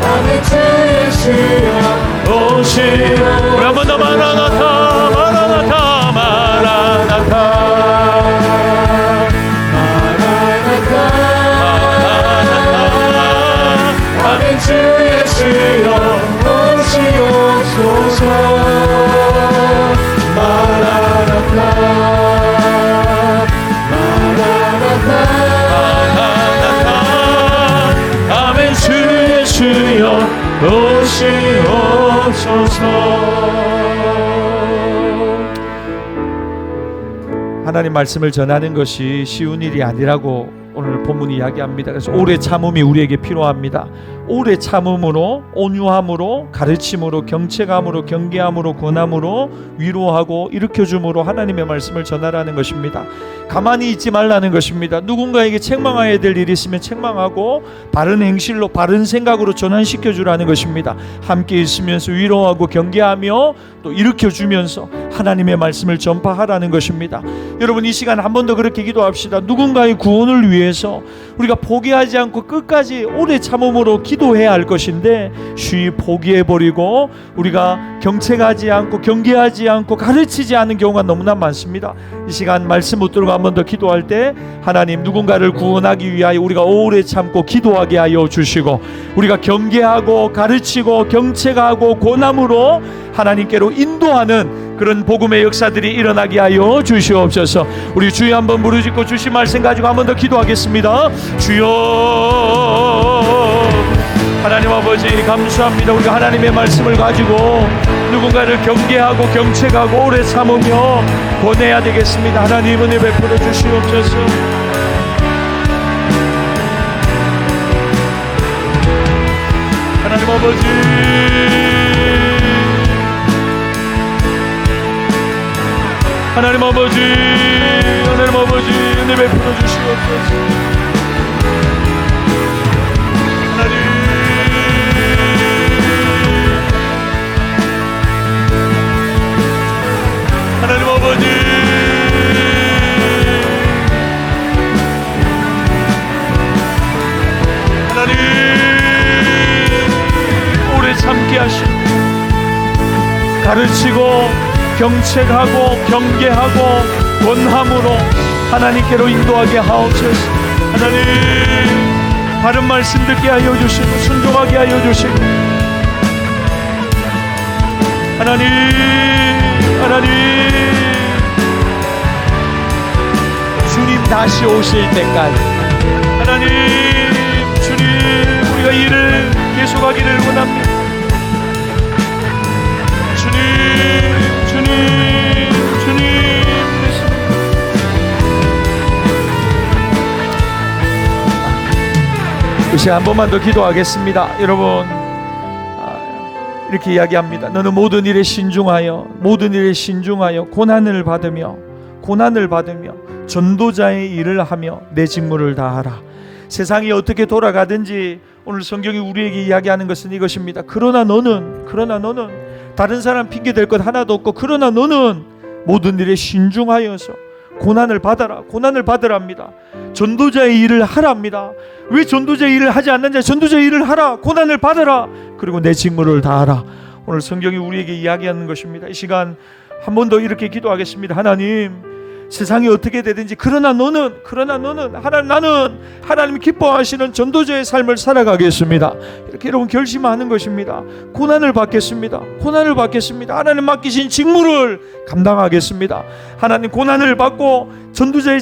아멘. 주 예수여 오시. 우리 한 번 더 마라나타 마라나타 마라나타 마라나타 아멘. 주 예수여 오시옵소서. 마라나타 마라나타 마라나타 아멘. 주 예수여 오시옵소서. 하나님 말씀을 전하는 것이 쉬운 일이 아니라고 오늘 본문이 이야기합니다. 그래서 오래 참음이 우리에게 필요합니다. 오래 참음으로, 온유함으로, 가르침으로, 경책함으로, 경계함으로, 권함으로, 위로하고 일으켜줌으로 하나님의 말씀을 전하라는 것입니다. 가만히 있지 말라는 것입니다. 누군가에게 책망해야 될 일이 있으면 책망하고 바른 행실로, 바른 생각으로 전환시켜 주라는 것입니다. 함께 있으면서 위로하고 경계하며 또 일으켜주면서 하나님의 말씀을 전파하라는 것입니다. 여러분, 이 시간 한 번 더 그렇게 기도합시다. 누군가의 구원을 위해서 우리가 포기하지 않고 끝까지 오래 참음으로 기도해야 할 것인데 쉬이 포기해버리고 우리가 경책하지 않고 경계하지 않고 가르치지 않는 경우가 너무나 많습니다. 이 시간 말씀 붙들고 한 번 더 기도할 때 하나님, 누군가를 구원하기 위하여 우리가 오래 참고 기도하게 하여 주시고 우리가 경계하고 가르치고 경책하고 권함으로 하나님께로 인도하는 그런 복음의 역사들이 일어나게 하여 주시옵소서. 우리 주여 한번 부르짖고 주신 말씀 가지고 한 번 더 기도하겠습니다. 주여, 하나님 아버지 감사합니다. 우리가 하나님의 말씀을 가지고 누군가를 경계하고 경책하고 오래 참으며 보내야 되겠습니다. 하나님 은혜 베풀어 주시옵소서. 하나님 아버지, 하나님 아버지, 하나님 아버지 은혜 베풀어 주시옵소서. 하나님 가르치고 경책하고 경계하고 권함으로 하나님께로 인도하게 하옵소서. 하나님, 바른 말씀 듣게 하여 주시고 순종하게 하여 주시고, 하나님, 하나님, 주님 다시 오실 때까지 하나님, 주님, 우리가 일을 계속하기를 원합니다. 주님, 주님, 주님, 이 시간 한 번만 더 기도하겠습니다. 여러분, 이렇게 이야기합니다. 너는 모든 일에 신중하여 고난을 받으며 전도자의 일을 하며 내 직무를 다하라. 세상이 어떻게 돌아가든지 오늘 성경이 우리에게 이야기하는 것은 이것입니다. 그러나 너는 다른 사람 핑계 댈 것 하나도 없고, 그러나 너는 모든 일에 신중하여서 고난을 받으랍니다. 전도자의 일을 하랍니다. 왜 전도자의 일을 하지 않느냐? 전도자의 일을 하라, 고난을 받으라, 그리고 내 직무를 다하라. 오늘 성경이 우리에게 이야기하는 것입니다. 이 시간 한 번 더 이렇게 기도하겠습니다. 하나님, 세상이 어떻게 되든지 그러나 너는 나는 하나님이 기뻐하시는 전도자의 삶을 살아가겠습니다. 이렇게 여러분 결심하는 것입니다. 고난을 받겠습니다. 하나님 맡기신 직무를 감당하겠습니다. 하나님, 고난을 받고 전도자의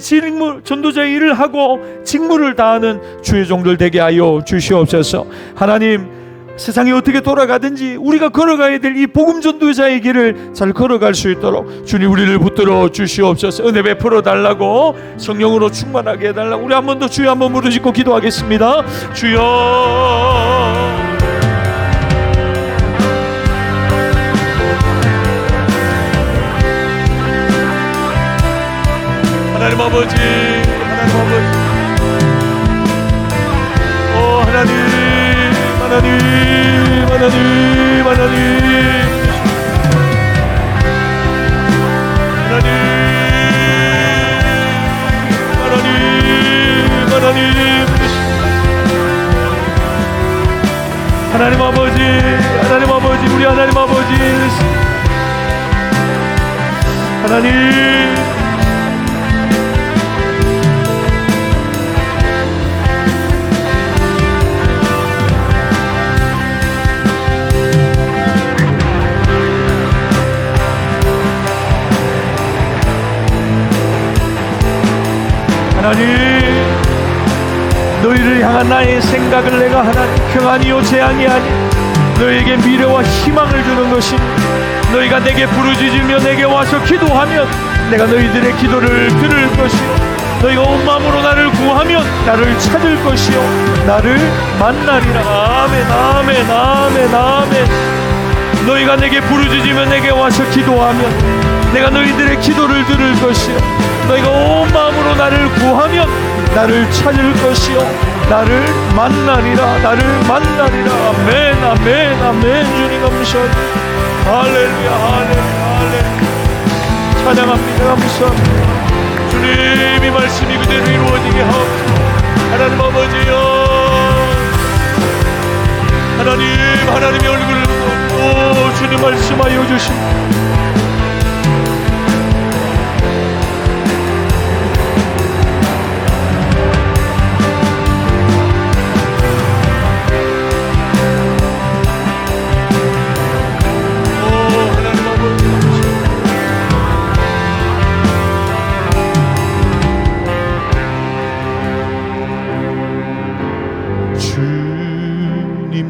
일을 하고 직무를 다하는 주의 종들 되게 하여 주시옵소서. 하나님, 세상이 어떻게 돌아가든지 우리가 걸어가야 될 이 복음 전도자의 길을 잘 걸어갈 수 있도록 주님 우리를 붙들어 주시옵소서. 은혜 베풀어 달라고, 성령으로 충만하게 해달라고. 우리 한 번 더 주여 한번 무릎짓고 기도하겠습니다. 주여, 하나님 아버지, 하나님 아버지, 우리 하나님 아버지, 하나님, 너희를 향한 나의 생각을 내가 하나님 평안이요 재앙이 아니 너희에게 미래와 희망을 주는 것이니, 너희가 내게 부르짖으며 내게 와서 기도하면 내가 너희들의 기도를 들을 것이요, 너희가 온 마음으로 나를 구하면 나를 찾을 것이요 나를 만나리라. 아멘, 아멘, 아멘, 아멘. 너희가 내게 부르짖으며 내게 와서 기도하면 내가 너희들의 기도를 들을 것이요, 너희가 온 마음으로 나를 구하면 나를 찾을 것이요 나를 만나리라. 아멘, 아멘, 아멘. 주님 감사합니다. 할렐루야, 할렐루야. 찬양합니다. 감사합니다. 주님, 이 말씀이 그대로 이루어지게 하옵소서. 하나님 아버지여, 하나님의 얼굴을 보고 주님 말씀하여 주십니다.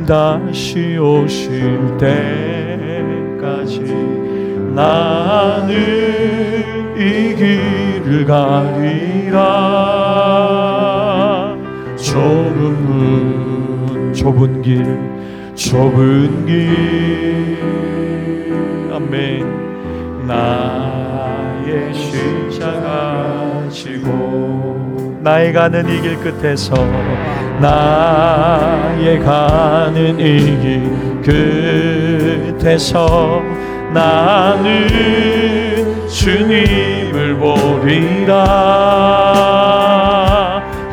다시 오실 때까지 나는 이 길을 가리라. 좁은 길 아멘. 나의 십자가 지고 나의 가는 이 길 끝에서 나의 가는 이 길 끝에서 나는 주님을 보리라.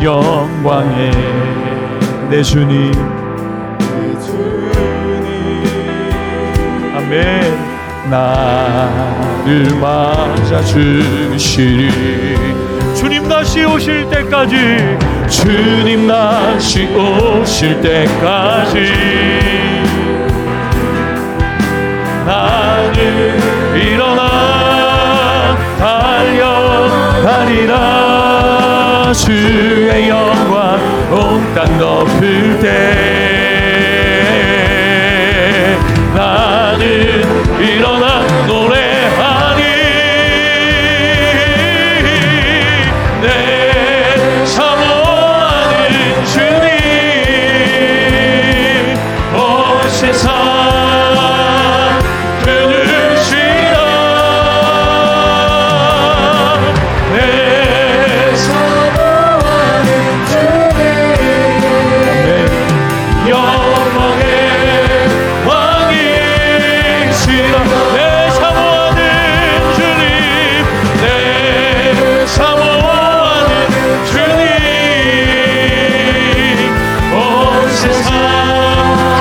영광의 내 주님 아멘. 나를 맞아주시리. 주님 다시 오실 때까지, 주님 다시 오실 때까지 나는 일어나 달려가리라. 주의 영광 온 땅 덮을 때 나는 일어나 노래하니 내 사모하는 주님 온 세상 그누시라. 내 사모하는 주님 영광의 왕이시라. 내 사모하는 주님, 내 사모하는 주님 온 세상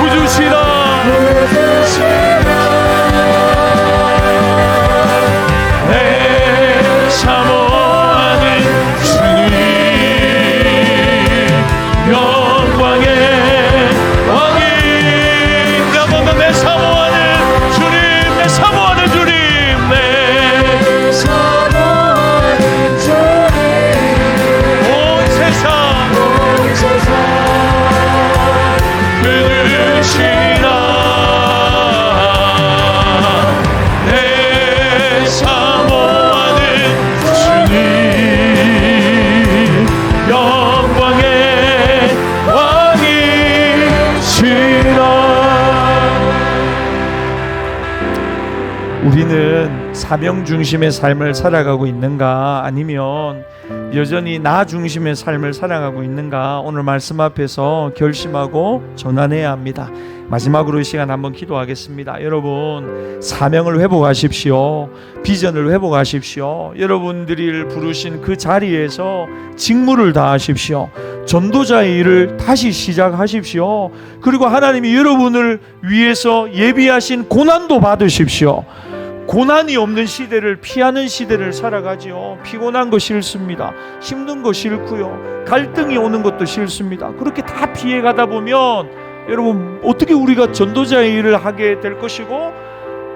구주시라. 내 사모하는 주님 영광의 왕이. 한번더 내 사모하는 주님, 내 사모하는 주님, 내 사모하는 주님 온 세상 그누시라. 내 사모하는 주님 영광의 왕이시라. 우리는 사명 중심의 삶을 살아가고 있는가, 아니면 여전히 나 중심의 삶을 살아가고 있는가, 오늘 말씀 앞에서 결심하고 전환해야 합니다. 마지막으로 이 시간 한번 기도하겠습니다. 여러분, 사명을 회복하십시오. 비전을 회복하십시오. 여러분들이 부르신 그 자리에서 직무를 다하십시오. 전도자의 일을 다시 시작하십시오. 그리고 하나님이 여러분을 위해서 예비하신 고난도 받으십시오. 고난이 없는 시대를 피하는 시대를 살아가지요. 피곤한 거 싫습니다. 힘든 거 싫고요. 갈등이 오는 것도 싫습니다. 그렇게 다 피해가다 보면 여러분, 어떻게 우리가 전도자의 일을 하게 될 것이고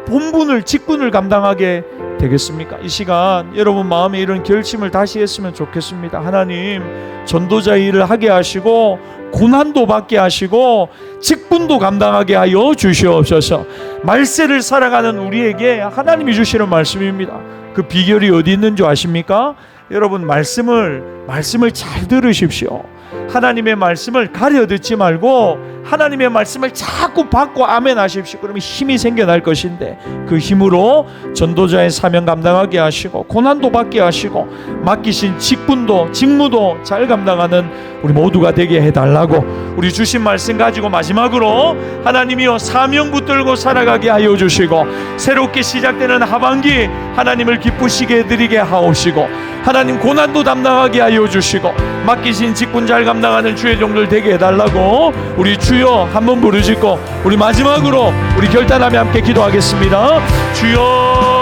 본분을, 직분을 감당하게 되겠습니까? 이 시간 여러분 마음에 이런 결심을 다시 했으면 좋겠습니다. 하나님, 전도자의 일을 하게 하시고 고난도 받게 하시고 직분도 감당하게 하여 주시옵소서. 말세를 살아가는 우리에게 하나님이 주시는 말씀입니다. 그 비결이 어디 있는 줄 아십니까? 여러분, 말씀을 잘 들으십시오. 하나님의 말씀을 가려 듣지 말고 하나님의 말씀을 자꾸 받고 아멘 하십시오. 그러면 힘이 생겨날 것인데, 그 힘으로 전도자의 사명 감당하게 하시고 고난도 받게 하시고 맡기신 직무도 잘 감당하는 우리 모두가 되게 해달라고, 우리 주신 말씀 가지고 마지막으로 하나님이여 사명 붙들고 살아가게 하여 주시고 새롭게 시작되는 하반기 하나님을 기쁘시게 해드리게 하옵시고 하나님 고난도 담당하게 하여 주시고 맡기신 직분 잘 감당하는 주의 종들 되게 해달라고 우리 주여 한번 부르짖고 우리 마지막으로 우리 결단하며 함께 기도하겠습니다. 주여